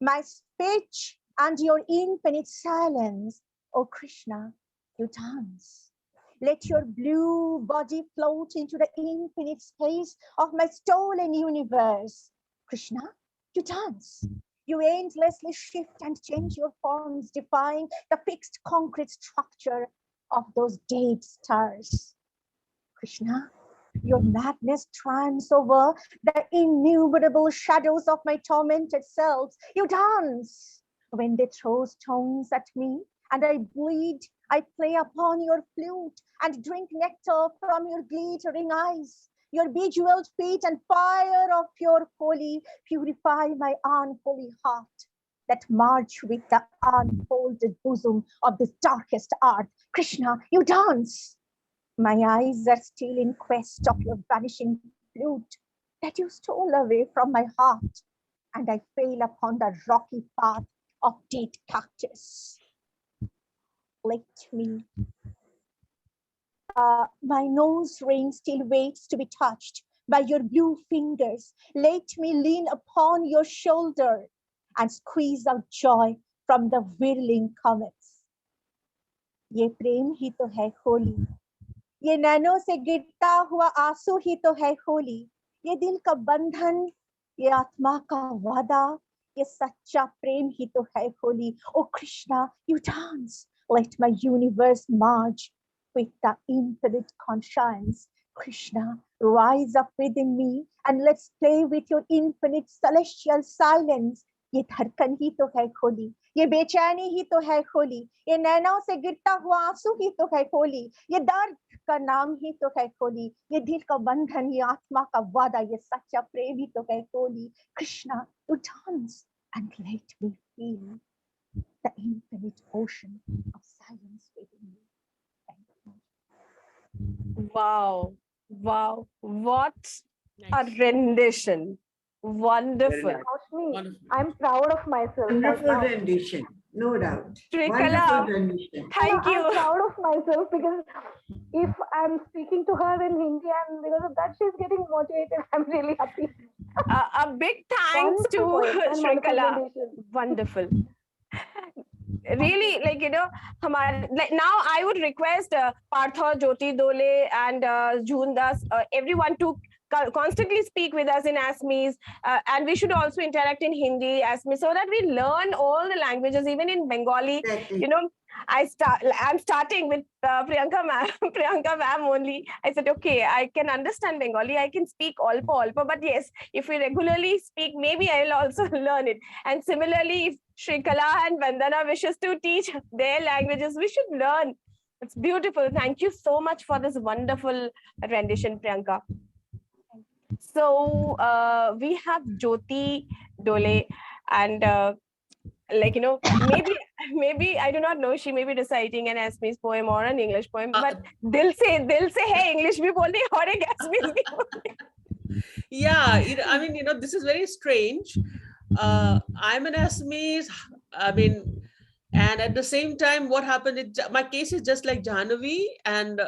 my speech and your infinite silence. Oh Krishna, you dance. Let your blue body float into the infinite space of my stolen universe. Krishna, you dance. You endlessly shift and change your forms, defying the fixed concrete structure of those dead stars. Krishna, Your madness triumphs over the innumerable shadows of my tormented selves. You dance when they throw stones at me and I bleed. I play upon your flute and drink nectar from your glittering eyes. Your bejeweled feet and fire of your holy purify my unholy heart that march with the unfolded bosom of this darkest art. Krishna, you dance. My eyes are still in quest of your vanishing flute that you stole away from my heart, and I fail upon the rocky path of dead cactus. Let me. My nose ring still waits to be touched by your blue fingers. Let me lean upon your shoulder and squeeze out joy from the whirling comets. ये प्रेम ही तो है होली, ये नैनों से गिरता हुआ आंसू ही तो है होली, ये दिल का बंधन, ये आत्मा का वादा, ये सच्चा प्रेम ही तो है Holi. Oh Krishna, you dance. Let my universe merge with the infinite conscience. Krishna, rise up within me and let's play with your infinite celestial silence. ये धड़कन ही तो है होली, ये बेचैनी ही तो है होली, ये नैनों से गिरता हुआ आंसू ही तो है होली, ये दर्द का नाम ही तो है होली, ये दिल का बंधन, ये आत्मा का वादा, ये सच्चा प्रेम ही तो है Holi. Krishna, you dance and let me feel the infinite ocean of silence within me. Thank you. Wow. Wow. What a Nice. rendition. Wonderful. nice. Roshni, Wonderful. I'm proud of myself right Wonderful now. rendition, no doubt. Srikala, Wonderful rendition. thank I'm you. proud of myself because if I'm speaking to her in Hindi and because of that she's getting motivated, I'm really happy. A big thanks to Wonderful poem and wonderful Srikala. rendition. Wonderful. Really, like, like now I would request Partha, Jyoti, Doley, and June Das, everyone to constantly speak with us in Assamese, and we should also interact in Hindi, Assamese, so that we learn all the languages, even in Bengali. Exactly. I'm starting with Priyanka ma'am only. I said, okay, I can understand Bengali, I can speak alpo, but yes, if we regularly speak, maybe I will also learn it. And similarly, if Srikala and Vandana wishes to teach their languages, we should learn. It's beautiful. Thank you so much for this wonderful rendition, Priyanka. So we have Jyoti, Doley, and maybe I do not know, she may be reciting an Assamese poem or an English poem, but dil se hey, English bhi bolni aur ek Assamese bhi bolni. Yeah, I mean, this is very strange. I'm an Assamese, I mean, and at the same time, what happened, my case is just like Jahnavi, and,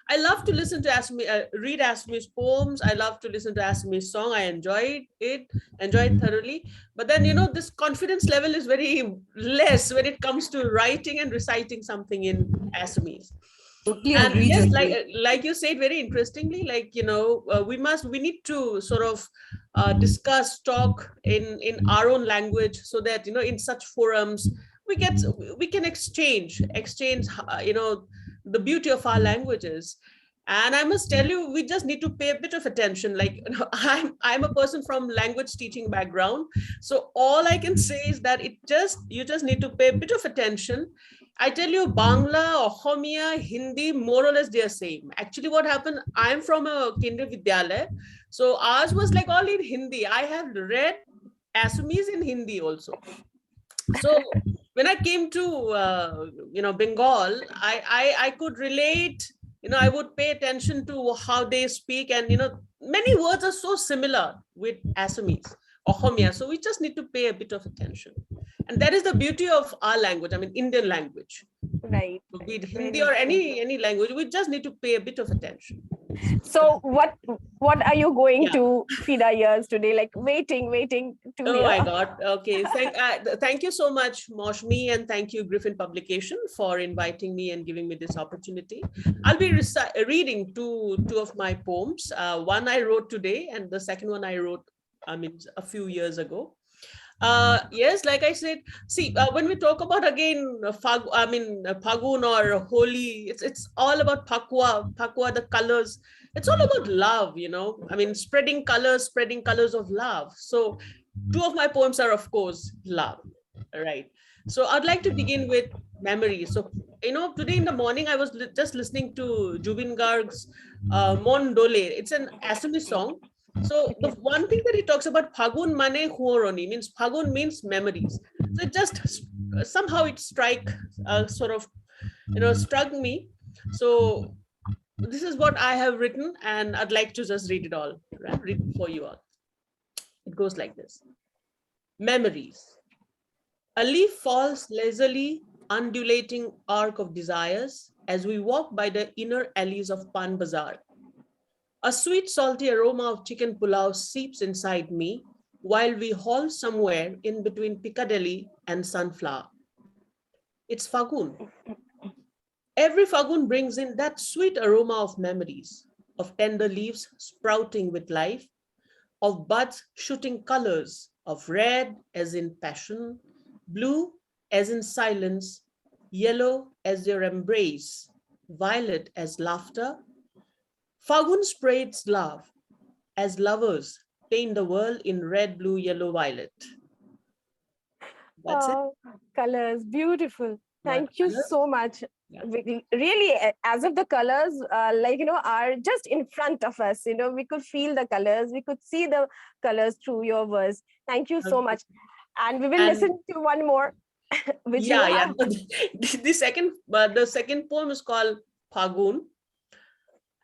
I love to listen to Assamese, read Assamese poems. I love to listen to Assamese song. I enjoyed it thoroughly. But then, this confidence level is very less when it comes to writing and reciting something in Assamese. Totally And agree, yes, Jyoti. like you said very interestingly, like, we need to sort of discuss, talk in our own language, so that, in such forums, we can exchange, the beauty of our languages. And I must tell you, we just need to pay a bit of attention. Like, I'm a person from language teaching background. So all I can say is that you just need to pay a bit of attention. I tell you, Bangla, Ohomia, Hindi, more or less they are same. Actually, what happened, I'm from a Kendriya Vidyalaya. So ours was like all in Hindi. I have read Assamese in Hindi also. So when I came to, Bengal, I could relate, I would pay attention to how they speak, and, many words are so similar with Assamese, Ohomia. So we just need to pay a bit of attention. And that is the beauty of our language, I mean, Indian language. Right. Be it Hindi or any language, we just need to pay a bit of attention. So what are you going Yeah. to feed our ears today? Like waiting to Oh hear. my God. Okay. Thank you so much, Mousumi, and thank you, Griffin Publication, for inviting me and giving me this opportunity. I'll be reading two of my poems. One I wrote today, and the second one I wrote, a few years ago. Yes, like I said, see, when we talk about again Phagun or Holi, it's all about Pakwa, the colors. It's all about love, you know. I mean, spreading colors of love. So, two of my poems are, of course, love, right? So, I'd like to begin with memories. So, you know, today in the morning I was just listening to Jubin Garg's Mon Dole. It's an Assamese song. So the one thing that he talks about, Phagun mane huoroni, means Phagun means memories. So it just somehow it struck me. So this is what I have written, and I'd like to just read it all, right? Read it for you all. It goes like this. Memories. A leaf falls lazily, undulating arc of desires as we walk by the inner alleys of Pan Bazaar. A sweet, salty aroma of chicken pulao seeps inside me while we haul somewhere in between Piccadilly and Sunflower. It's Phagun. Every Phagun brings in that sweet aroma of memories, of tender leaves sprouting with life, of buds shooting colors, of red as in passion, blue as in silence, yellow as their embrace, violet as laughter. Phagun spreads love as lovers paint the world in red, blue, yellow, violet. That's it. Colors, beautiful. Thank you Colors. so much. Yeah. Really, as if the colors, are just in front of us. You know, we could feel the colors. We could see the colors through your words. Thank you so much. And we will listen to one more. Which you have. The second poem is called Phagun.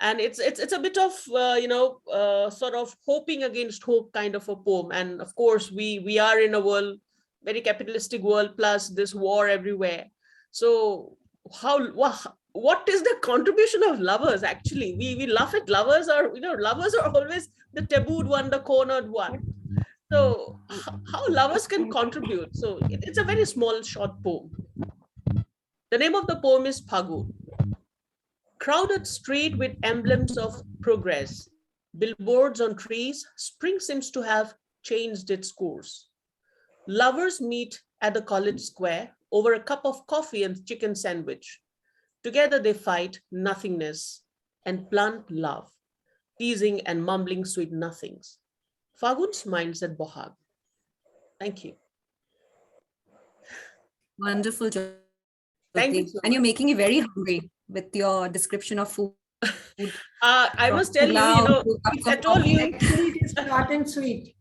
And it's a bit of sort of hoping against hope kind of a poem. And of course we are in a world, very capitalistic world, plus this war everywhere. So what is the contribution of lovers? Actually, we laugh at lovers, or lovers are always the tabooed one, the cornered one. So how lovers can contribute? So it's a very small short poem. The name of the poem is Phagun. Crowded street with emblems of progress, billboards on trees, spring seems to have changed its course. Lovers meet at the college square over a cup of coffee and chicken sandwich. Together they fight nothingness and plant love, teasing and mumbling sweet nothings. Phagun smiles at Bohag. Thank you. Wonderful, Jyoti. Thank you so and you're making me very hungry with your description of food. I must tell you, I told you, Sweet is hot and sweet.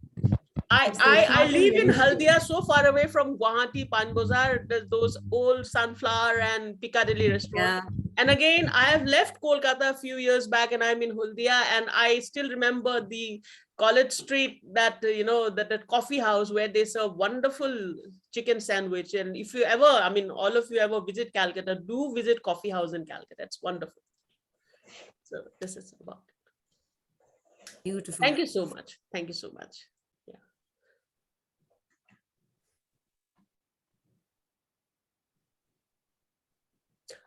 I live in Haldia, so far away from Guwahati, Pan Bazaar. There's those old Sunflower and Piccadilly restaurants. Yeah. And again, I have left Kolkata a few years back, and I'm in Haldia, and I still remember the College Street, that that coffee house where they serve wonderful chicken sandwich. And if you ever, all of you ever visit Calcutta, do visit coffee house in Calcutta. It's wonderful. So this is about it. Beautiful. Thank you so much. Thank you so much.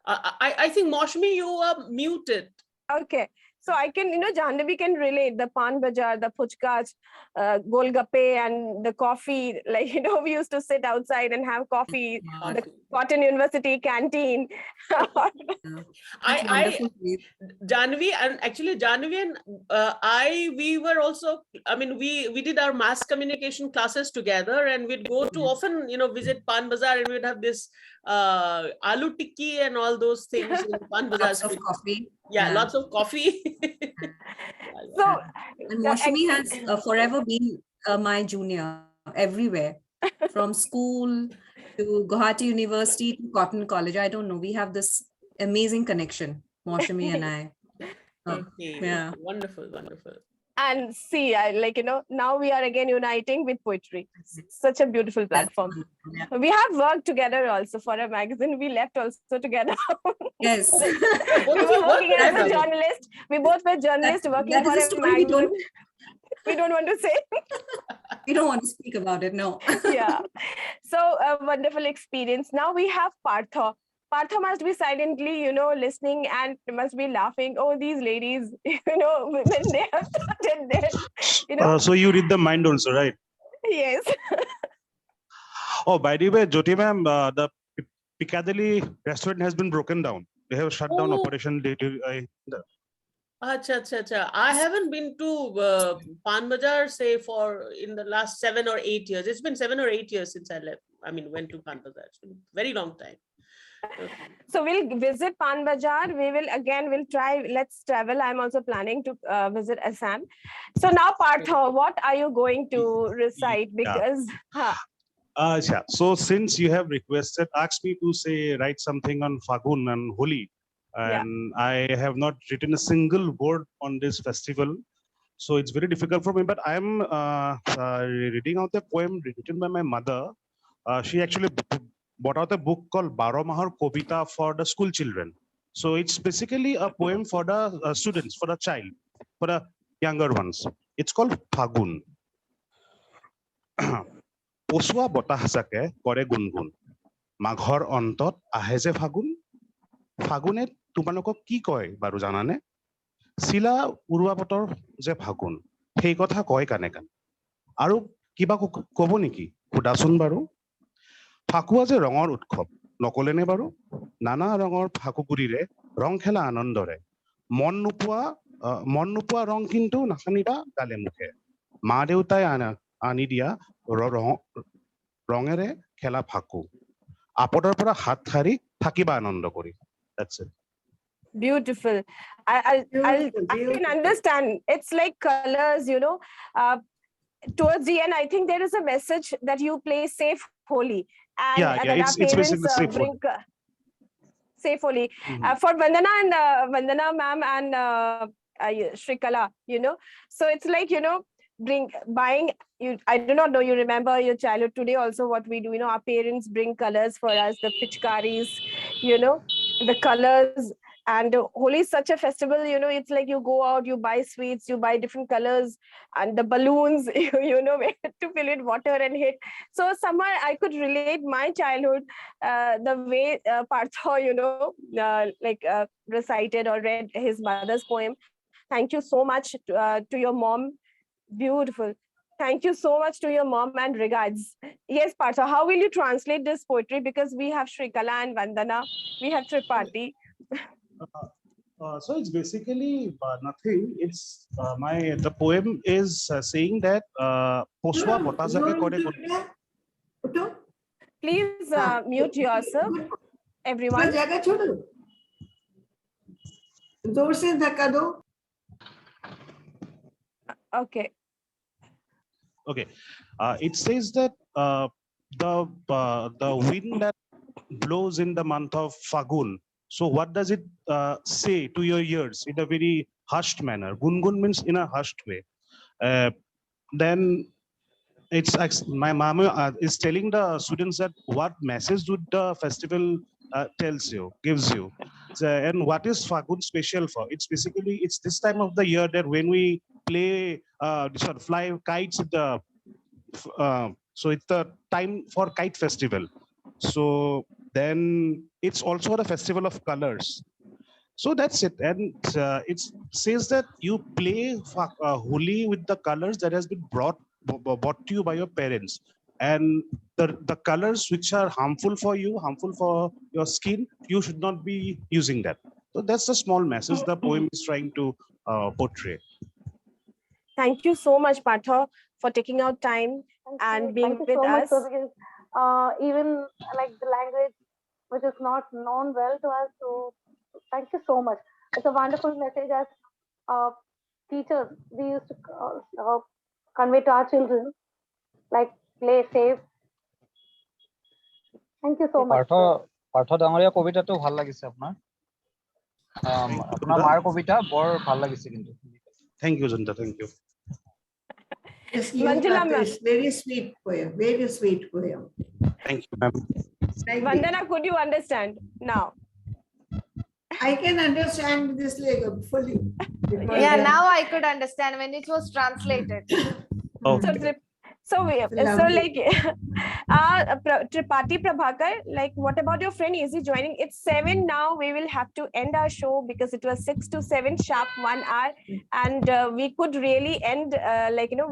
I think Mousumi, you are muted. Okay. So I can, Jahnavi can relate the Pan Bazaar, the Puchkas, Golgappe, and the coffee. Like, we used to sit outside and have coffee, the Cotton University canteen. Jahnavi and we were also, we did our mass communication classes together, and we'd go to often, visit Pan Bazaar, and we'd have this aloo tikki and all those things in Pan Bazaar. Lots of coffee. Yeah, lots of coffee. So, and Mousumi has forever been my junior everywhere, from school to Guwahati University to Cotton College. I don't know. We have this amazing connection, Mousumi and I. Yeah, wonderful, wonderful. And see, now we are again uniting with poetry. Such a beautiful platform. Yeah. We have worked together also for a magazine. We left also together. Yes. We were working as a journalist. We both were journalists working for a magazine. We don't want to say. We don't want to speak about it, no. Yeah. So a wonderful experience. Now we have Partha. Partha must be silently, listening and must be laughing. Oh, these ladies, when they have started there, So you read the mind also, right? Yes. Oh, by the way, Jyoti ma'am, the Piccadilly restaurant has been broken down. They have shut down Oh. operation due to Acha, acha, acha. I haven't been to Pan Bazaar, say, for in the last 7 or 8 years. It's been 7 or 8 years since I left. I mean, went to Pan Bazaar. It's been a very long time. Okay. So we'll visit Pan Bazaar. We'll try, let's travel. I'm also planning to visit Assam. So now, Partha, what are you going to recite? Because, yeah. So since you have asked me to write something on Fagun and Holi, and I have not written a single word on this festival. So it's very difficult for me, but I'm reading out a poem written by my mother. She actually brought out a book called Baro Mahar Kobita for the school children. So it's basically a poem for the students, for the child, for the younger ones. It's called Fagun. Posua botahasake kore gungun. Maghor ontot ahe je Fagun. Fagunet তোমালোকক কি কয় বাৰু জানানে শিলা উৰুৱা বতৰ যে ফাগুন সেই কথা কয় কানে কান আৰু কিবা কব নেকি খুদাচোন বাৰু ফাকুৱা যে ৰঙৰ উৎসৱ নকলেনে বাৰু নানা ৰঙৰ ফাকুগুৰিৰে ৰং খেলা আনন্দৰে মন নোপোৱা ৰং কিন্তু নাখানিবা গালে মুখে মা দেউতাই আনি দিয়া ৰঙেৰে খেলা ফাকু আপদৰ পৰা হাত সাৰি থাকিবা আনন্দ কৰি That's it. Beautiful. I can understand. It's like colors, towards the end, I think there is a message that you play safe Holi. And that our parents bring safe Holi. For Vandana and Vandana ma'am and Srikala, So it's like, buying, I do not know, you remember your childhood today also what we do, our parents bring colors for us, the pichkaris, the colors. And Holi is such a festival, it's like you go out, you buy sweets, you buy different colors and the balloons, to fill it water and hit. So somewhere I could relate my childhood, the way Partha, recited or read his mother's poem. Thank you so much to your mom. Beautiful. Thank you so much to your mom and regards. Yes, Partha, how will you translate this poetry? Because we have Srikala and Vandana, we have Tripathi. So it's basically nothing. It's the poem is saying that Poswa Botazake Kore. Please mute yourself, everyone. Okay. Okay. It says that the wind that blows in the month of Fagun. So what does it say to your ears in a very hushed manner? Gungun means in a hushed way. Then it's my mama is telling the students that what message would the festival gives you. So, and what is Fagun special for? It's basically, it's this time of the year that when we play, fly kites at the, so it's the time for kite festival. So then it's also the festival of colors. So that's it. And it says that you play Holi with the colors that has been brought to you by your parents. And the colors which are harmful for you, harmful for your skin, you should not be using that. So that's the small message the poem is trying to portray. Thank you so much, Partha, for taking out time and being with us. So because, even like the language which is not known well to us, so thank you so much. It's a wonderful message as teachers we used to convey to our children, like play safe. Thank you so much. Partha ডাঙৰীয়া কবিতাটো ভাল লাগিছে আপোনাৰ মাৰ কবিতা বৰ ভাল লাগিছে কিন্তু Thank you, Janta. Thank you. Yes, it's very sweet poem. Very sweet poem. Thank you, ma'am. Vandana, could you understand now? I can understand this like fully. Yeah, now I could understand when it was translated. Okay. So Lovely. Tripathi, Prabhakar, like, what about your friend? Is he joining? It's 7 now. We will have to end our show because it was 6 to 7 sharp, 1 hour, and we could really end.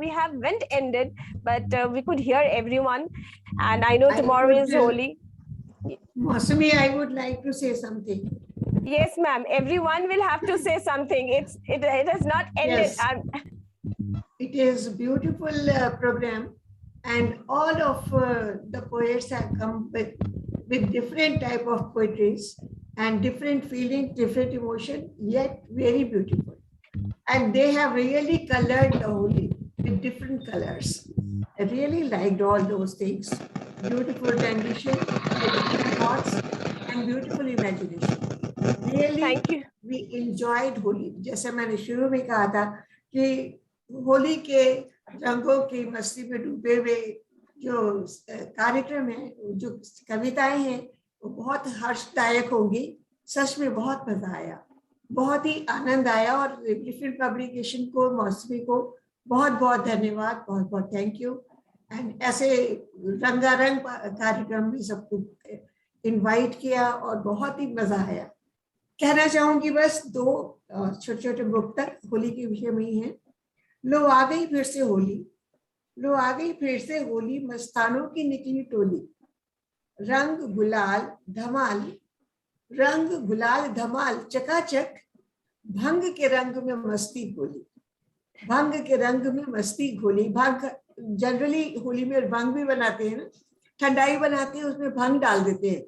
We haven't ended, but we could hear everyone. And I know tomorrow is Holi. Mousumi, I would like to say something. Yes, ma'am. Everyone will have to say something. It has not ended. Yes. It is a beautiful program, and all of the poets have come with different type of poetries and different feeling, different emotion, yet very beautiful. And they have really colored the Holi with different colors. I really liked all those things. Beautiful rendition, beautiful thoughts, and beautiful imagination. Really, Thank you. We enjoyed Holi. जैसे मैंने शुरू में कहा था कि होली के रंगों की मस्ती में डूबे हुए जो कार्यक्रम है, जो कविताएं हैं, वो बहुत हर्षदायक होंगी. सच में बहुत मजा आया, बहुत ही आनंद आया. और ग्रिफिन पब्लिकेशन को, मौसमी को बहुत बहुत धन्यवाद, बहुत बहुत थैंक यू. एंड ऐसे रंगारंग कार्यक्रम में सबको इनवाइट किया और बहुत ही मजा आया. कहना चाहूंगी बस 2 छोटे छोटे बुक तक होली के विषय में ही है. लो आ गई फिर से होली, लो आ गई फिर से होली, मस्तानों की निकली टोली, रंग गुलाल धमाल, रंग गुलाल धमाल चकाचक, भंग के रंग में मस्ती घोली, भंग के रंग में मस्ती घोली. भंग जनरली होली में भंग भी बनाते हैं ना, ठंडाई बनाते हैं, उसमें भंग डाल देते हैं.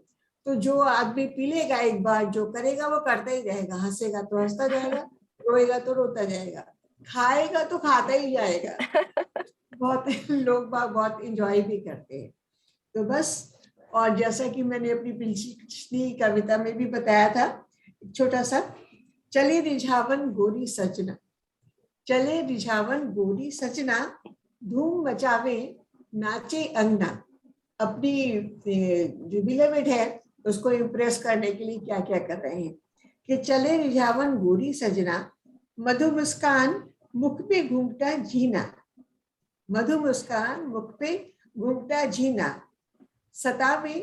तो जो आदमी पी लेगा एक बार, जो करेगा वो करता ही रहेगा, हंसेगा तो हंसता जाएगा, रोएगा तो रोता जाएगा, खाएगा तो खाता ही जाएगा. बहुत लोग बहुत एंजॉय भी करते हैं. तो बस, और जैसा कि मैंने अपनी पिछली कविता में भी बताया था, छोटा सा, चले रिझावन गोरी सजना, चले रिझावन गोरी सजना, धूम मचावे नाचे अंगना. अपनी जो बिलेवेड है उसको इम्प्रेस करने के लिए क्या क्या कर रहे हैं कि चले रिझावन गोरी सजना, मधु मुस्कान मुख पे घूमता जीना, मधु मुस्कान मुख पे घूमता जीना, सतावे,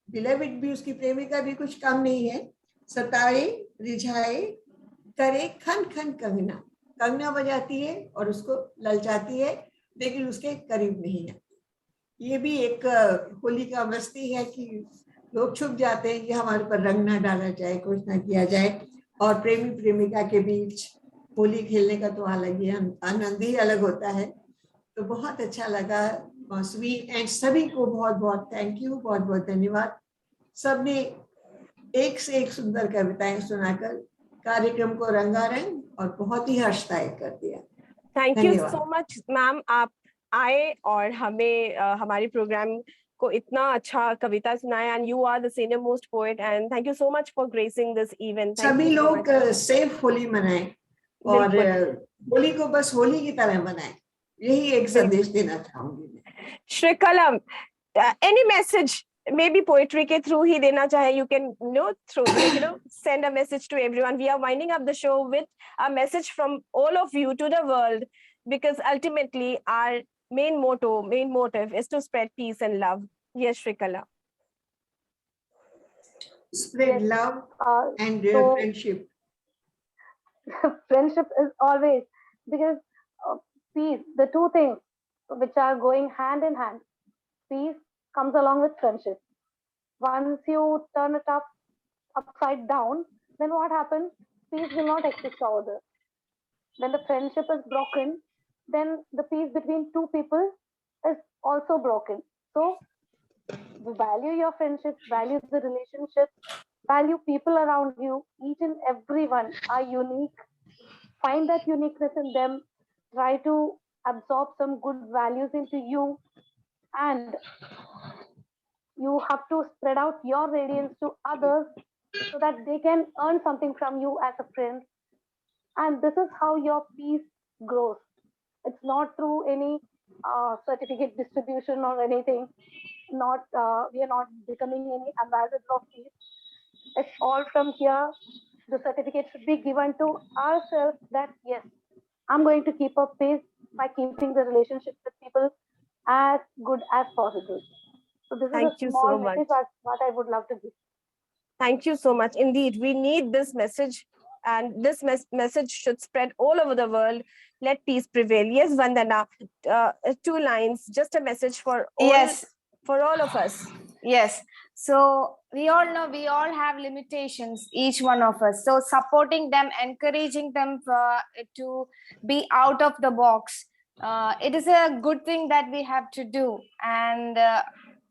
बिलेवेड भी, उसकी प्रेमिका भी कुछ कम नहीं है, सताए रिझाए करे खन खन कंगना, कंगना बजाती है और उसको ललचाती है लेकिन उसके करीब नहीं है. ये भी एक होली का मस्ती है कि लोग छुप जाते हैं कि हमारे पर रंग ना डाला जाए, कुछ ना किया जाए. और प्रेमी प्रेमिका के बीच होली खेलने का तो अलग ही आनंद ही अलग होता है. तो बहुत अच्छा लगा मौसमी, एंड सभी को बहुत बहुत थैंक यू, बहुत बहुत धन्यवाद. सबने एक से एक सुंदर कविताएं सुनाकर कार्यक्रम को रंगारंग और बहुत ही हर्षदायक कर दिया. Thank you so much ma'am, आप आए और हमें हमारी प्रोग्राम को इतना अच्छा कविता सुनाया. And you are the senior most poet, and thank you so much for gracing this event. सभी लोग सेफ होली मनाएं और होली को बस होली की तरह मनाएं, यही एक संदेश देना चाहूंगी मैं. Shrikala, any message maybe poetry के through ही देना चाहे, you can send a message to everyone. We are winding up the show with a message from all of you to the world, because ultimately our main motive is to spread peace and love. Yes, Srikala. Spread love and friendship. Friendship is always, because peace, the two things which are going hand in hand, peace comes along with friendship. Once you turn it upside down, then what happens? Peace will not exist over there. When the friendship is broken, then the peace between two people is also broken. So value your friendship, value the relationship, value people around you. Each and everyone are unique. Find that uniqueness in them. Try to absorb some good values into you, and you have to spread out your radiance to others so that they can earn something from you as a friend. And this is how your peace grows. It's not through any certificate distribution or anything. We are not becoming any ambassador of peace. It's all from here. The certificate should be given to ourselves that yes, I'm going to keep up peace by keeping the relationship with people people as good as possible. So this is a Thank you small so much. message what I would love to give. Thank you so much. Indeed, we need this message, and this message should spread all over the world. Let peace prevail. Yes, Vandana, 2 lines, just a message for all, Yes. for all of us. Yes. So we all know we all have limitations, each one of us. So supporting them, encouraging them to be out of the box. It is a good thing that we have to do. And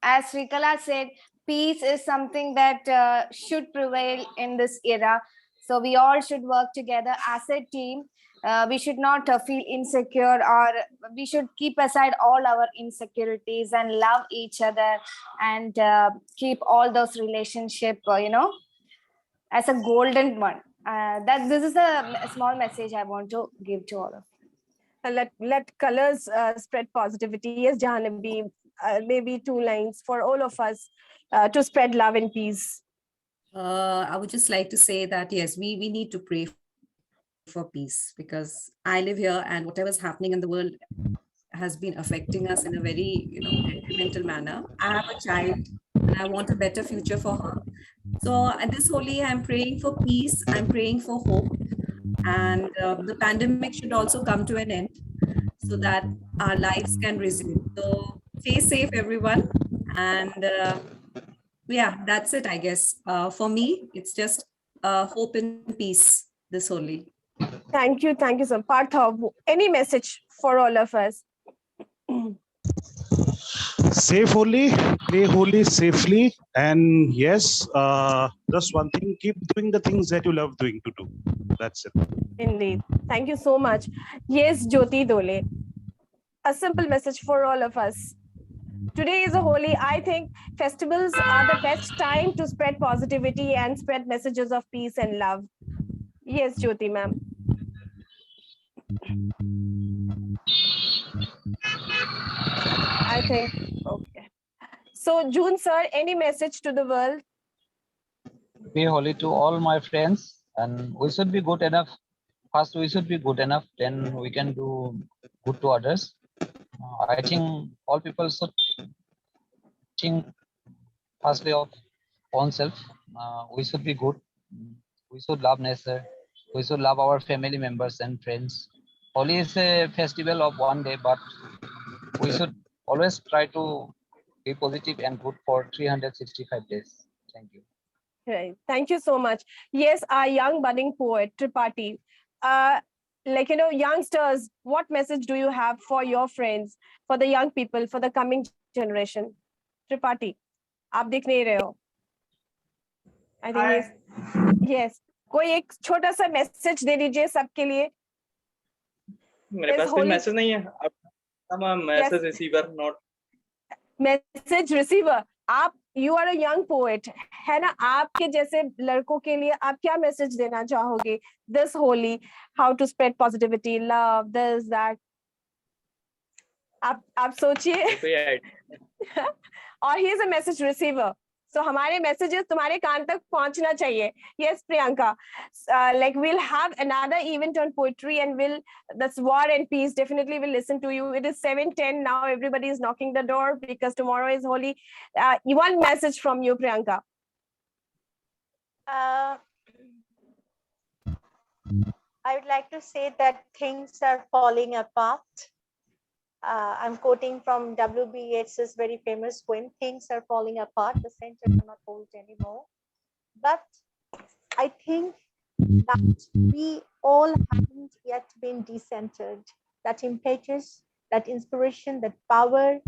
as Srikala said, peace is something that should prevail in this era. So we all should work together as a team. We should not feel insecure, or we should keep aside all our insecurities and love each other, and keep all those relationships, as a golden one. That this is a small message I want to give to all of you. Let colors spread positivity. Yes, Jahnavi, maybe 2 lines for all of us to spread love and peace. I would just like to say that, yes, we need to pray for peace, because I live here and whatever's happening in the world has been affecting us in a very, detrimental manner. I have a child and I want a better future for her. So at this Holi, I'm praying for peace. I'm praying for hope. And the pandemic should also come to an end so that our lives can resume. So stay safe, everyone. And yeah, that's it, I guess. For me, it's just hope and peace this Holi. Thank you so much. Partha, any message for all of us? Safe Holi, play Holi safely, and yes, just one thing: keep doing the things that you love doing to do. That's it. Indeed. Thank you so much. Yes, Jyoti, Doley, a simple message for all of us. Today is a Holi. I think festivals are the best time to spread positivity and spread messages of peace and love. Yes, Jyoti, ma'am. I think, okay. So, June, sir, any message to the world? Happy Holi to all my friends, and we should be good enough. First, we should be good enough, then we can do good to others. I think all people should think firstly of oneself. We should be good. We should love nature. We should love our family members and friends. Holi is a festival of one day, but we should always try to be positive and good for 365 days. Thank you. Right. Thank you so much. Yes, our young budding poet, Tripathi. Youngsters, what message do you have for your friends, for the young people, for the coming generation? Tripathi, आप दिख नहीं रहे हो. I think yes. कोई एक छोटा सा message दे दीजिए सबके लिए. मेरे पास कोई मैसेज नहीं है. I'm a message receiver, not message receiver. आप you are a young poet, है ना? आपके जैसे लड़कों के लिए आप क्या मैसेज देना चाहोगे? This Holi, how to spread positivity, love, this, that. आप सोचिए. और he is a message receiver. So हमारे messages तुम्हारे कान तक पहुंचना चाहिए. Yes, Priyanka. We'll have another event on poetry, and that's War and Peace. Definitely will listen to you. It is 7:10 now. Everybody is knocking the door because tomorrow is Holi. One message from you, Priyanka. I would like to say that things are falling apart. I'm quoting from W.B. Yeats's very famous poem, "Things are falling apart, the center cannot hold anymore." But I think that we all haven't yet been decentered. That impetus, that inspiration, that power,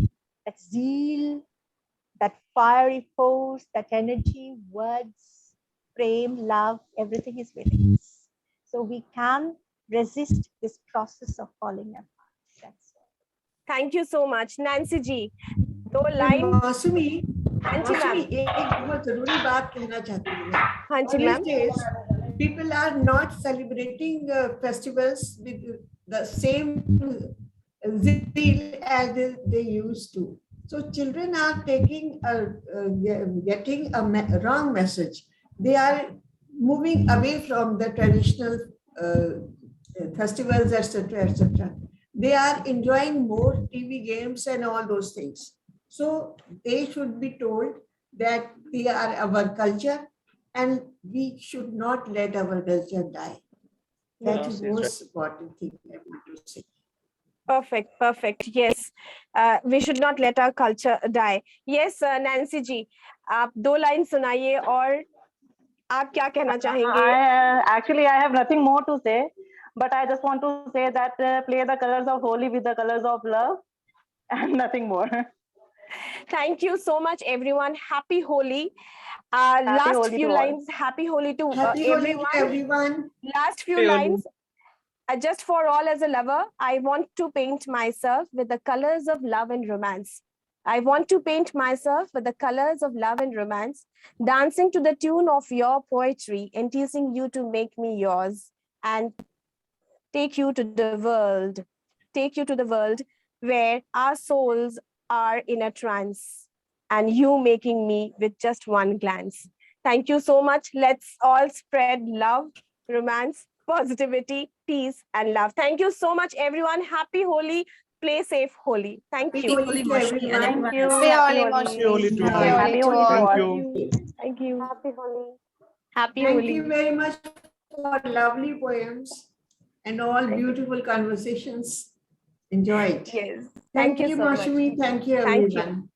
that zeal, that fiery force, that energy, words, frame, love, everything is within us. So we can resist this process of falling apart. That's all. Thank you so much. Nancy ji, 2 line. मौसमी एक बहुत जरूरी बात कहना चाहती हूँ. हाँ जी ma'am. People are not celebrating festivals with the same zeal as they used to. So children are getting a wrong message. They are moving away from the traditional festivals, etc., etc. they are enjoying more TV games and all those things. So they should be told that they are our culture and we should not let our culture die. That is the most important thing I want to say. Perfect, perfect. Yes, we should not let our culture die. Yes, Nancy जी, आप 2 line सुनाइए और आप क्या कहना चाहेंगे? Actually, I have nothing more to say, but I just want to say that play the colors of Holi with the colors of love and nothing more. Thank you so much, everyone. Happy Holi. Last Holi few to all. lines. Happy Holi to Happy Holi to everyone. Last few lines. Just for all as a lover, I want to paint myself with the colors of love and romance. I want to paint myself with the colors of love and romance, dancing to the tune of your poetry, enticing you to make me yours and take you to the world where our souls are in a trance and you making me with just one glance. Thank you so much. Let's all spread love, romance, positivity, peace, and love. Thank you so much, everyone. Happy Holi. Play safe Holi. Thank Happy you. Holi to everyone. Thank you. Happy Happy Holi, Holi. Holi to all. Happy Holi to Thank all. you. Thank you. Happy Holi. Happy Thank Holi. you very much for lovely poems and all beautiful conversations. Enjoyed. Yes. Thank Thank you you, so much. Mousumi. Thank you, Thank you. everyone.